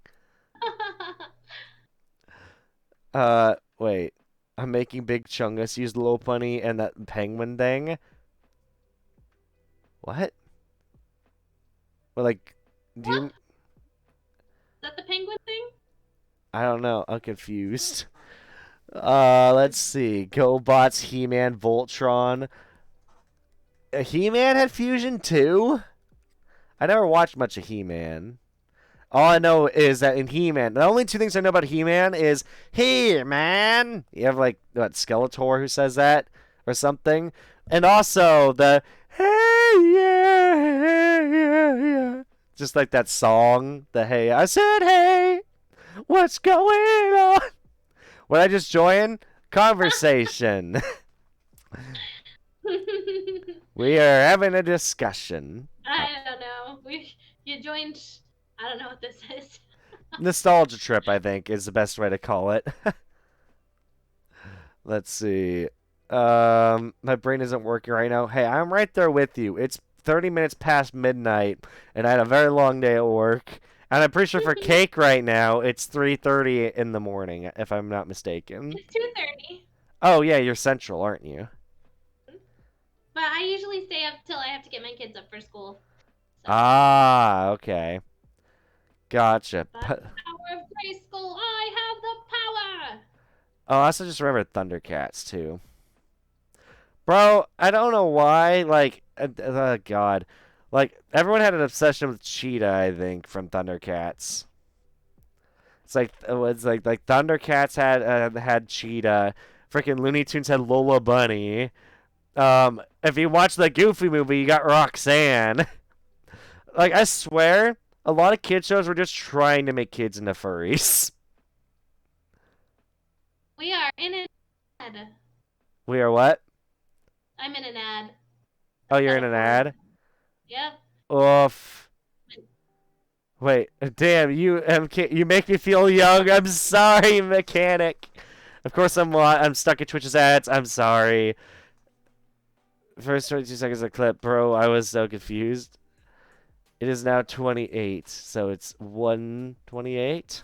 Wait. I'm making Big Chungus use Lopunny and that penguin thing. What? Well, like, do What? you? Is that the penguin thing? I don't know. I'm confused. Let's see. GoBots, He-Man, Voltron. He-Man had fusion too? I never watched much of He-Man. All I know is that in He-Man, the only two things I know about He-Man is He-Man. You have like what Skeletor who says that or something, and also the Hey yeah, hey yeah, yeah. Just like that song, the Hey. I said Hey, what's going on? Would I just join conversation? We are having a discussion. I don't know. You joined. I don't know what this is. Nostalgia trip, I think, is the best way to call it. Let's see. My brain isn't working right now. Hey, I'm right there with you. It's 30 minutes past midnight, and I had a very long day at work. And I'm pretty sure for cake right now, it's 3:30 in the morning, if I'm not mistaken. It's 2:30. Oh yeah, you're central, aren't you? But I usually stay up till I have to get my kids up for school. So, Ah, okay, gotcha. by the power of Grayskull, I have the power. Oh, I also just remember Thundercats too. Bro, I don't know why. Like, God, like everyone had an obsession with Cheetah. I think from Thundercats. It's like Thundercats had Cheetah. Freaking Looney Tunes had Lola Bunny. If you watch the Goofy movie, you got Roxanne. Like, I swear, a lot of kid shows were just trying to make kids into furries. We are in an ad. We are what? I'm in an ad. Oh, A you're in an metaphor. ad. Yep. Oof. Wait, damn, you make me feel young. I'm sorry, mechanic. Of course I'm stuck in Twitch's ads. I'm sorry. First 22 seconds of clip, bro. I was so confused. It is now 28, so it's 128.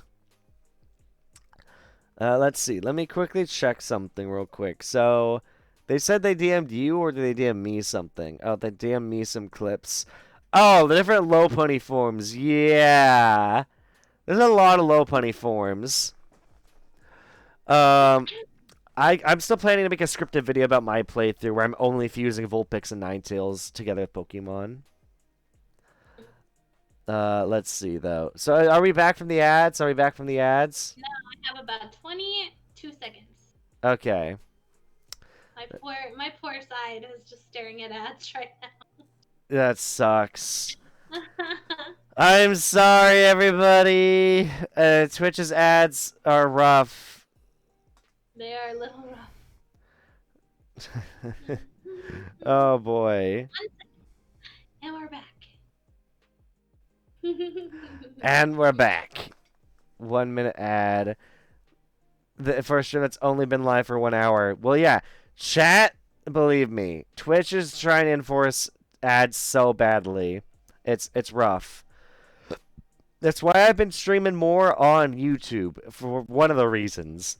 Let's see. Let me quickly check something real quick. So, they said they DM'd you, or did they DM me something? Oh, they DM'd me some clips. Oh, the different low pony forms. Yeah. There's a lot of low pony forms. Um, I'm still planning to make a scripted video about my playthrough where I'm only fusing Vulpix and Ninetales together with Pokemon. Let's see though. So are we back from the ads? Are we back from the ads? Now I have about 22 seconds. Okay. My poor side is just staring at ads right That sucks. now. I'm sorry, everybody. Twitch's ads are rough. They are a little rough. Oh boy. And we're back. And we're back. 1 minute ad. The first stream that's only been live for 1 hour. Well, yeah. Chat, believe me, Twitch is trying to enforce ads so badly. It's rough. That's why I've been streaming more on YouTube for one of the reasons.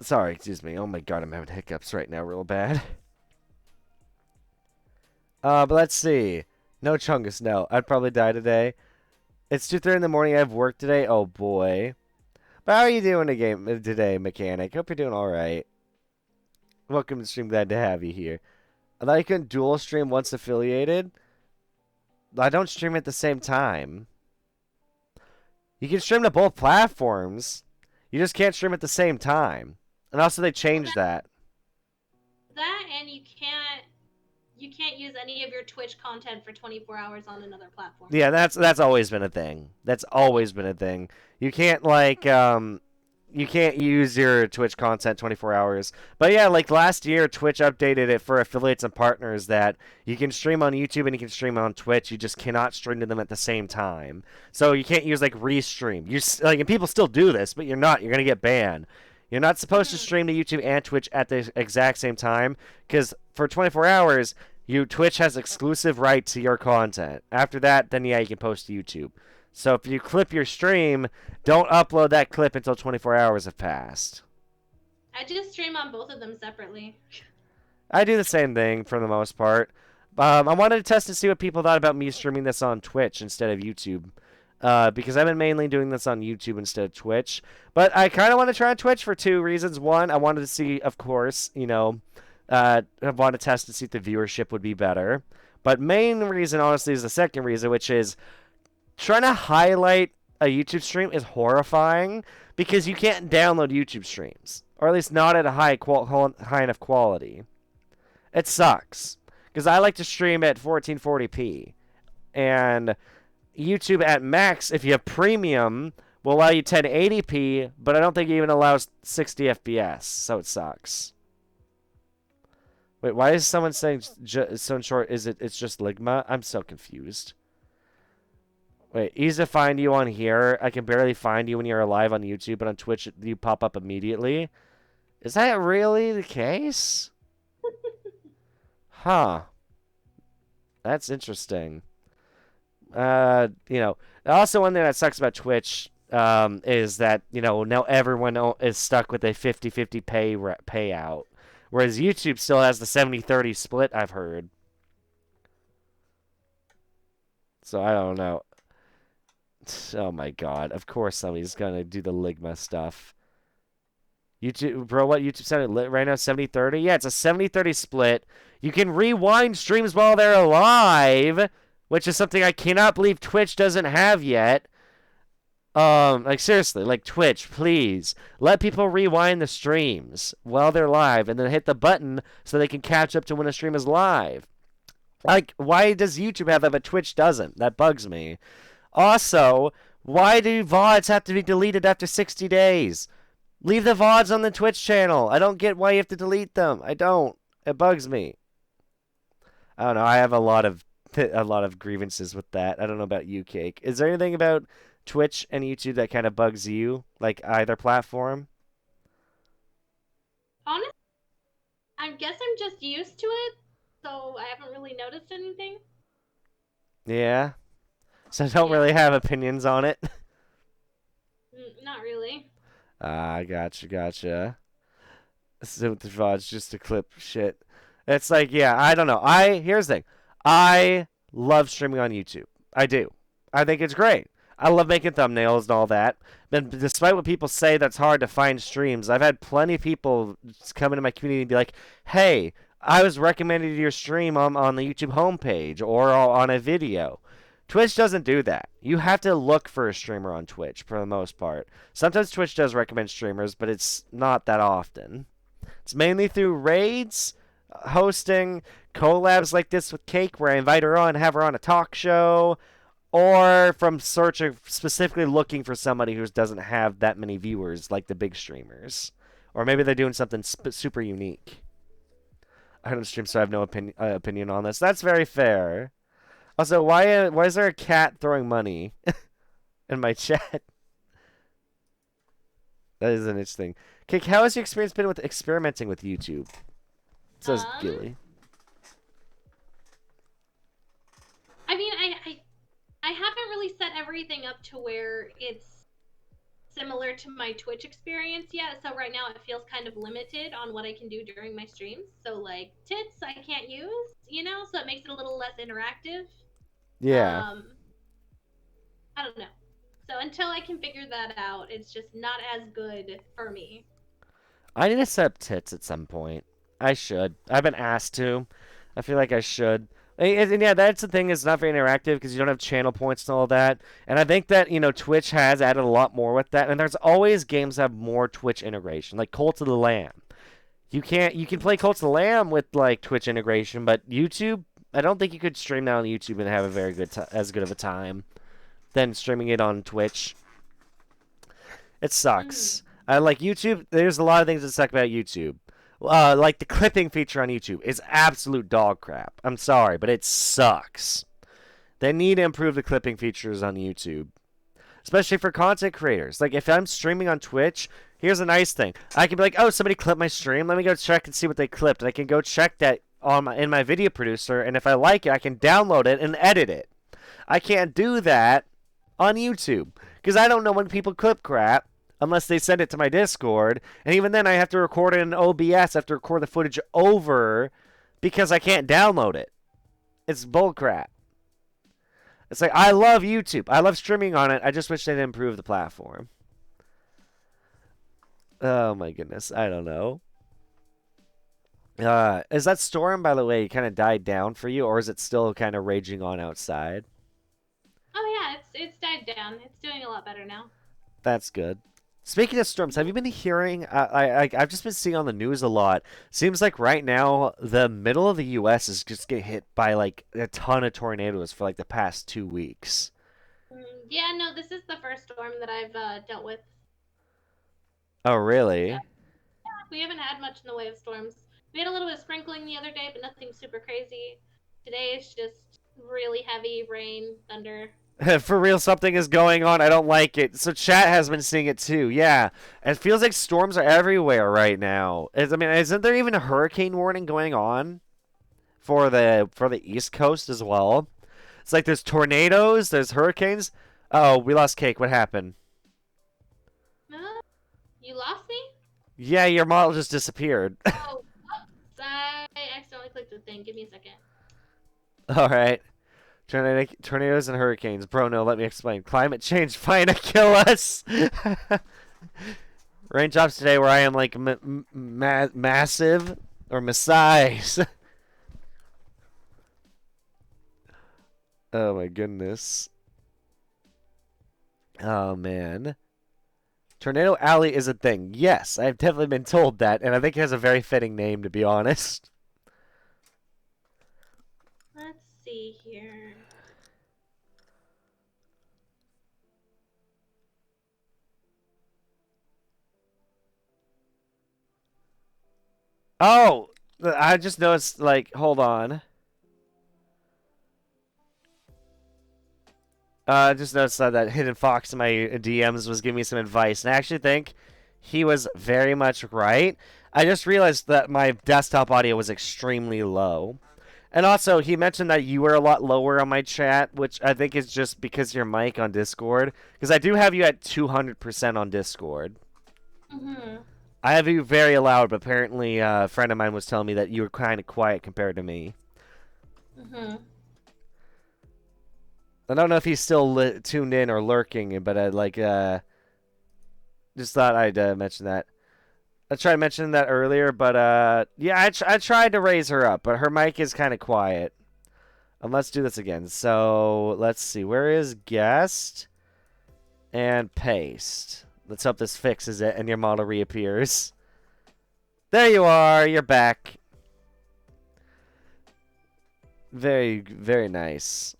Sorry, excuse me. Oh my god, I'm having hiccups right now real bad. But let's see. No Chungus, no. I'd probably die today. It's 2:30 in the morning. I have work today. Oh boy. But how are you doing today, mechanic? Hope you're doing alright. Welcome to stream. Glad to have you here. I thought you couldn't dual stream once affiliated. I don't stream at the same time. You can stream to both platforms. You just can't stream at the same time. And also they Well, changed that. that and you can't use any of your Twitch content for 24 hours on another platform. Yeah, that's always been a thing. That's always been a thing. You can't you can't use your Twitch content 24 hours. But yeah, like last year Twitch updated it for affiliates and partners that you can stream on YouTube and you can stream on Twitch. You just cannot stream to them at the same time. So you can't use like restream. Like and people still do this, but you're not. You're going to get banned. You're not supposed to Hmm. stream to YouTube and Twitch at the exact same time cuz for 24 hours Twitch has exclusive right to your content. After that, then yeah, you can post to YouTube. So if you clip your stream, don't upload that clip until 24 hours have passed. I just stream on both of them separately. I do the same thing for the most part. I wanted to test and see what people thought about me streaming this on Twitch instead of YouTube. Because I've been mainly doing this on YouTube instead of Twitch. But I kind of want to try on Twitch for two reasons. One, I wanted to see, of course, I want to test to see if the viewership would be better. But main reason, honestly, is the second reason, which is trying to highlight a YouTube stream is horrifying because you can't download YouTube streams, or at least not at a high enough quality. It sucks because I like to stream at 1440p, and YouTube at max, if you have premium, will allow you 1080p, but I don't think it even allows 60 FPS, so it sucks. Wait, why is someone saying so short? It's just Ligma? I'm so confused. Wait, easy to find you on here. I can barely find you when you're live on YouTube, but on Twitch you pop up immediately. Is that really the case? Huh. That's interesting. Also one thing that sucks about Twitch is that, now everyone is stuck with a 50-50 payout. Whereas YouTube still has the 70-30 split, I've heard. So I don't know. Oh my god. Of course somebody's gonna do the Ligma stuff. YouTube, bro, what YouTube sounded lit right now? 70-30? Yeah, it's a 70-30 split. You can rewind streams while they're alive, which is something I cannot believe Twitch doesn't have yet. Like seriously, like Twitch, please let people rewind the streams while they're live and then hit the button so they can catch up to when a stream is live. Like, why does YouTube have that but Twitch doesn't? That bugs me. Also, why do VODs have to be deleted after 60 days? Leave the VODs on the Twitch channel. I don't get why you have to delete them. I don't. It bugs me. I don't know. I have a lot of grievances with that. I don't know about you, Cake. Is there anything about Twitch and YouTube that kind of bugs you, like either platform? Honestly, I guess I'm just used to it, so I haven't really noticed anything. Yeah. So I don't Yeah, really have opinions on it. not really. Ah, gotcha. So the VODs just to clip shit. It's like, yeah, I don't know. Here's the thing. I love streaming on YouTube. I do. I think it's great. I love making thumbnails and all that. But despite what people say that's hard to find streams, I've had plenty of people come into my community and be like, hey, I was recommended your stream on the YouTube homepage or on a video. Twitch doesn't do that. You have to look for a streamer on Twitch for the most part. Sometimes Twitch does recommend streamers, but it's not that often. It's mainly through raids, hosting, collabs like this with Cake, where I invite her on, have her on a talk show, or from searching, specifically looking for somebody who doesn't have that many viewers like the big streamers. Or maybe they're doing something super unique. I don't stream, so I have no opinion on this. That's very fair. Also, why is there a cat throwing money in my chat? That is an interesting. Cake, how has your experience been with experimenting with YouTube? Says Um, Gilly. I mean, I haven't really set everything up to where it's similar to my Twitch experience yet. So right now it feels kind of limited on what I can do during my streams. So like tits I can't use, so it makes it a little less interactive. Yeah. Um, I don't know. So until I can figure that out, it's just not as good for me. I need to set up tits at some point. I should. I've been asked to. I feel like I should. And yeah, that's the thing. It's not very interactive because you don't have channel points and all that. And I think that Twitch has added a lot more with that. And there's always games that have more Twitch integration, like Cult of the Lamb. You can play Cult of the Lamb with like Twitch integration, but YouTube, I don't think you could stream that on YouTube and have a very as good of a time than streaming it on Twitch. It Mm. sucks. I like YouTube. There's a lot of things that suck about YouTube. Like the clipping feature on YouTube is absolute dog crap. I'm sorry, but it sucks. They need to improve the clipping features on YouTube, especially for content creators. Like if I'm streaming on Twitch, here's a nice thing. I can be like, "Oh, somebody clipped my stream. Let me go check and see what they clipped." And I can go check that in my video producer, and if I like it, I can download it and edit it. I can't do that on YouTube because I don't know when people clip crap unless they send it to my Discord, and even then I have to record it in OBS. I have to record the footage over because I can't download it. It's bullcrap. It's like I love YouTube. I love streaming on it. I just wish they'd improve the platform. Oh my goodness. I don't know. Is that storm, by the way, kind of died down for you, or is it still kind of raging on outside? Oh yeah, it's died down. It's doing a lot better now. That's good. Speaking of storms, have you been hearing? I've just been seeing on the news a lot. Seems like right now the middle of the U.S. is just getting hit by like a ton of tornadoes for like the past 2 weeks. Yeah, no, this is the first storm that I've dealt with. Oh, Yeah, really? we haven't had much in the way of storms. We had a little bit of sprinkling the other day, but nothing super crazy. Today is just really heavy rain, thunder. For real, something is going on. I don't like it. So chat has been seeing it too. Yeah, it feels like storms are everywhere right now. I mean, isn't there even a hurricane warning going on for the East Coast as well? It's like there's tornadoes, there's hurricanes. Oh, we lost Cake. What happened? You lost me? Yeah, your model just disappeared. Oh, oops, I accidentally clicked the thing. Give me a second. All right. Tornadoes and hurricanes. Bro, no, let me explain. Climate change trying to kill us. Raindrops today where I am like massive or Messiahs. Oh my goodness. Oh man. Tornado Alley is a thing. Yes, I've definitely been told that, and I think it has a very fitting name, to be honest. Let's see here. Oh, I just noticed, like, hold on. I just noticed that Hidden Fox in my DMs was giving me some advice, and I actually think he was very much right. I just realized that my desktop audio was extremely low. And also, he mentioned that you were a lot lower on my chat, which I think is just because your mic on Discord. Because I do have you at 200% on Discord. Mm-hmm. I have you very loud, but apparently a friend of mine was telling me that you were kind of quiet compared to me. Mm-hmm. I don't know if he's still tuned in or lurking, but I just thought I'd mention that. I tried mentioning that earlier, but yeah, I tried to raise her up, but her mic is kind of quiet. Let's do this again. So let's see, where is guest and paste? Let's hope this fixes it and your model reappears. There you are. You're back. Very, very nice.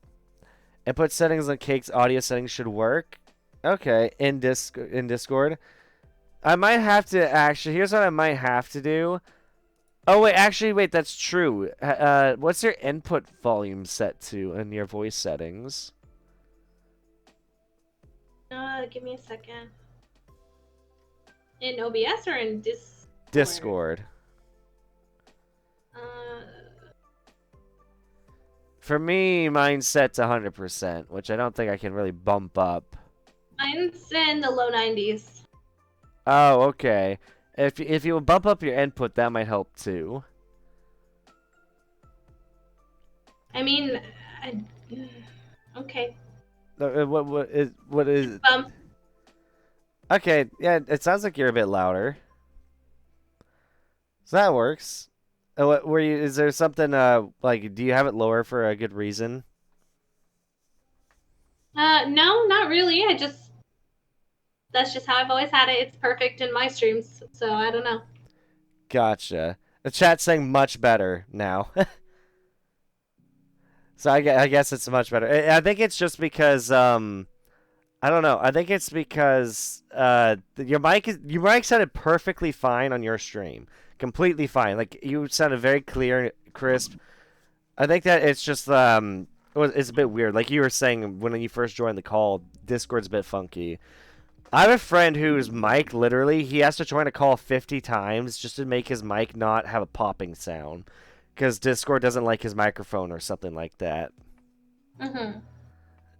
Input settings on Cake's audio settings should work. Okay, in Discord. I might have to actually. Here's what I might have to do. Oh wait, actually wait, that's true. What's your input volume set to in your voice settings? Give me a second. In OBS or in Discord? Discord. Uh, For me, mine's set to 100%, which I don't think I can really bump up. Mine's in the low 90s. Oh, okay. If you bump up your input, that might help too. I mean, okay. What is? Bump. Okay, yeah, it sounds like you're a bit louder. So that works. What were you? Is there something like? Do you have it lower for a good reason? No, not really. I just that's just how I've always had it. It's perfect in my streams, so I don't know. Gotcha. The chat's saying much better now. So I guess it's much better. I think it's just because I don't know. I think it's because your mic sounded perfectly fine on your stream, completely fine. Like you sounded very clear, crisp. I think that it's just it's a bit weird. Like you were saying when you first joined the call, Discord's a bit funky. I have a friend whose mic literally he has to join a call 50 times just to make his mic not have a popping sound because Discord doesn't like his microphone or something like that. Mm-hmm.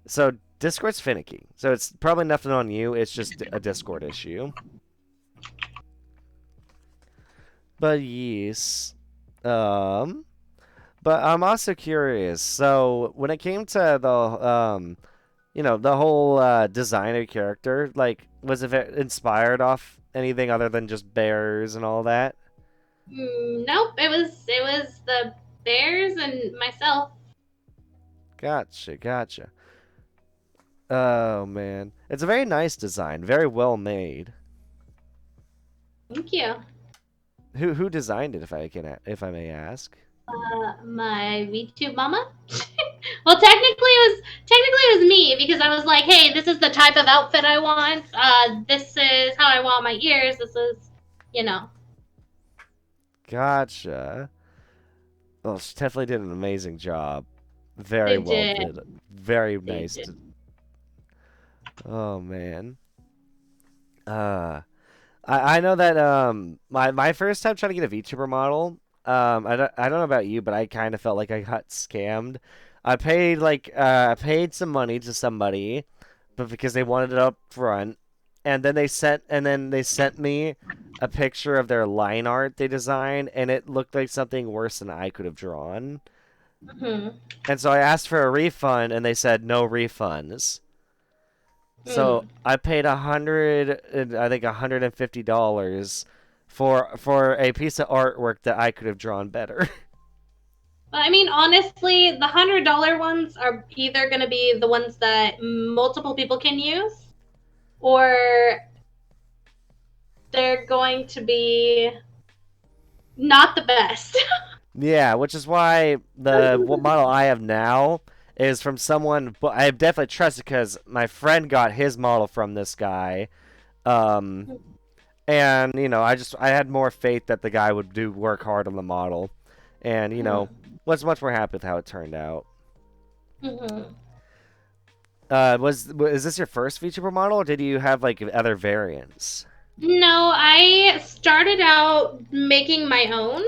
So Discord's finicky. So it's probably nothing on you. It's just a Discord issue. But yes. Um but I'm also curious. So when it came to the whole design of character, like was it inspired off anything other than just bears and all that? Nope, it was the bears and myself. Gotcha, gotcha. Oh man. It's a very nice design, very well made. Thank you. Who designed it if I may ask? My VTube mama. Well, technically it was me because I was like, hey, this is the type of outfit I want. This is how I want my ears. This is, you know, Gotcha. Well, she definitely did an amazing job. Very they well did. did. Very They nice. did. Oh man. Uh I know that my first time trying to get a VTuber model, I don't know about you, but I kind of felt like I got scammed. I paid some money to somebody, but because they wanted it up front, and then they sent me a picture of their line art they designed, and it looked like something worse than I could have drawn. Mm-hmm. And so I asked for a refund, and they said no refunds. So Mm. I paid I think $150 for a piece of artwork that I could have drawn better. But I mean, honestly, the $100 ones are either going to be the ones that multiple people can use, or they're going to be not the best. Yeah, which is why the what model I have now is from someone but I definitely trust it because my friend got his model from this guy. Um, and I had more faith that the guy would do work hard on the model, and was much more happy with how it turned out. Mm-hmm. Is this your first VTuber model, or did you have like other variants? No, I started out making my own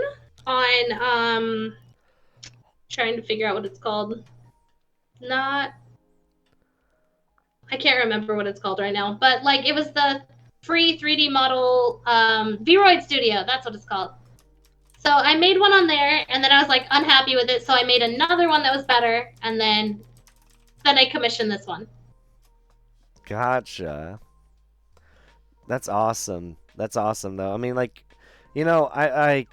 on trying to figure out what it's called. Not I can't remember what it's called right now, but like it was the free 3D model Vroid Studio, that's what it's called. So I made one on there and then I was like unhappy with it, so I made another one that was better and then I commissioned this one. Gotcha. That's awesome. That's awesome, though. I mean, like, I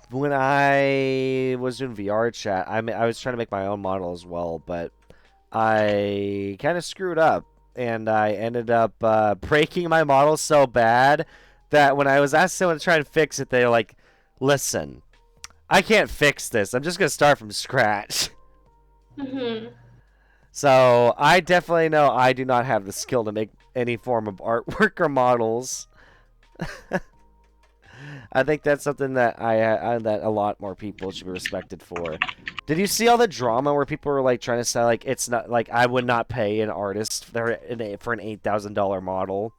when I was doing VR chat, I was trying to make my own model as well, but I kind of screwed up, and I ended up breaking my model so bad that when I was asked someone to try and fix it, they're like, "Listen, I can't fix this. I'm just gonna start from scratch." Mm-hmm. So I definitely know I do not have the skill to make any form of artwork or models. I think that's something that that a lot more people should be respected for. Did you see all the drama where people were like trying to say like it's not like I would not pay an artist for an $8,000 model?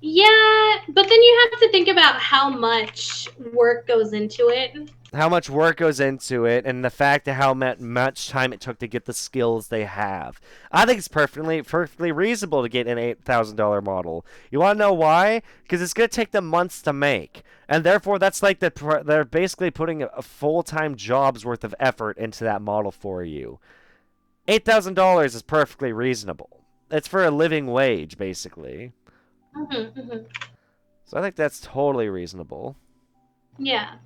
Yeah, but then you have to think about how much work goes into it. How much work goes into it, and the fact of how much time it took to get the skills they have. I think it's perfectly reasonable to get an $8,000 model. You want to know why? Because it's gonna take them months to make, and therefore that's like they're basically putting a full-time job's worth of effort into that model for you. $8,000 is perfectly reasonable. It's for a living wage, basically. Mm-hmm, mm-hmm. So I think that's totally reasonable. Yeah.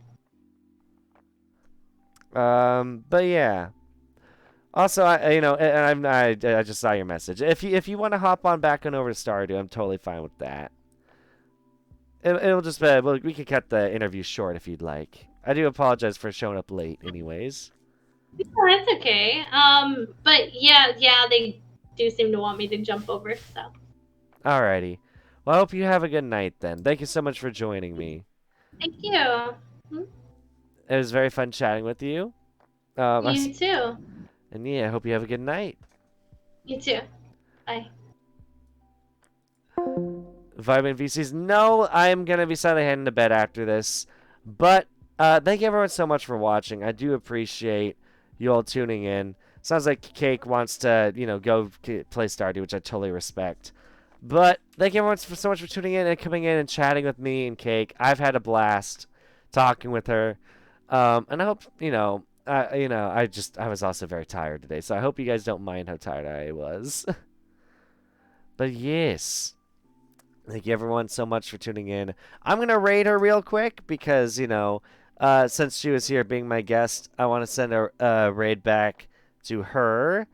But yeah. Also, I just saw your message. If you want to hop on back on over to Stardew, I'm totally fine with that. It'll just well, we could cut the interview short if you'd like. I do apologize for showing up late, anyways. Oh, that's okay. But yeah, they do seem to want me to jump over. So Alrighty. Well, I hope you have a good night then. Thank you so much for joining me. thank you. It was very fun chatting with you. Um, You too. and yeah, I hope you have a good night. You too. Bye. Vitamin VCs. No, I am gonna be sadly heading to bed after this. But thank you everyone so much for watching. I do appreciate you all tuning in. Sounds like Cake wants to, go play Stardew, which I totally respect. But thank you everyone so much for tuning in and coming in and chatting with me and Cake. I've had a blast talking with her, and I hope I was also very tired today, so I hope you guys don't mind how tired I was. But yes. Thank you everyone so much for tuning in. I'm gonna raid her real quick because since she was here being my guest, I want to send a raid back to her.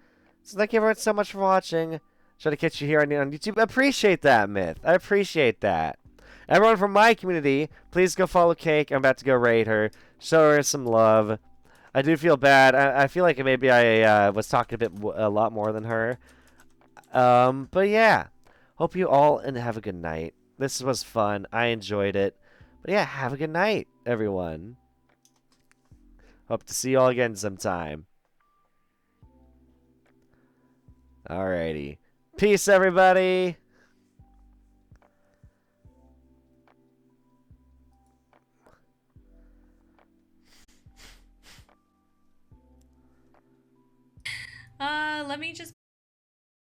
So thank you everyone so much for watching. Try to catch you here on YouTube. I appreciate that, Myth. I appreciate that. Everyone from my community, please go follow Cake. I'm about to go raid her. Show her some love. I do feel bad. I feel like maybe I was talking a lot more than her. But yeah. Hope you all and have a good night. This was fun. I enjoyed it. But yeah, have a good night, everyone. Hope to see you all again sometime. Alrighty. Peace, everybody. Let me just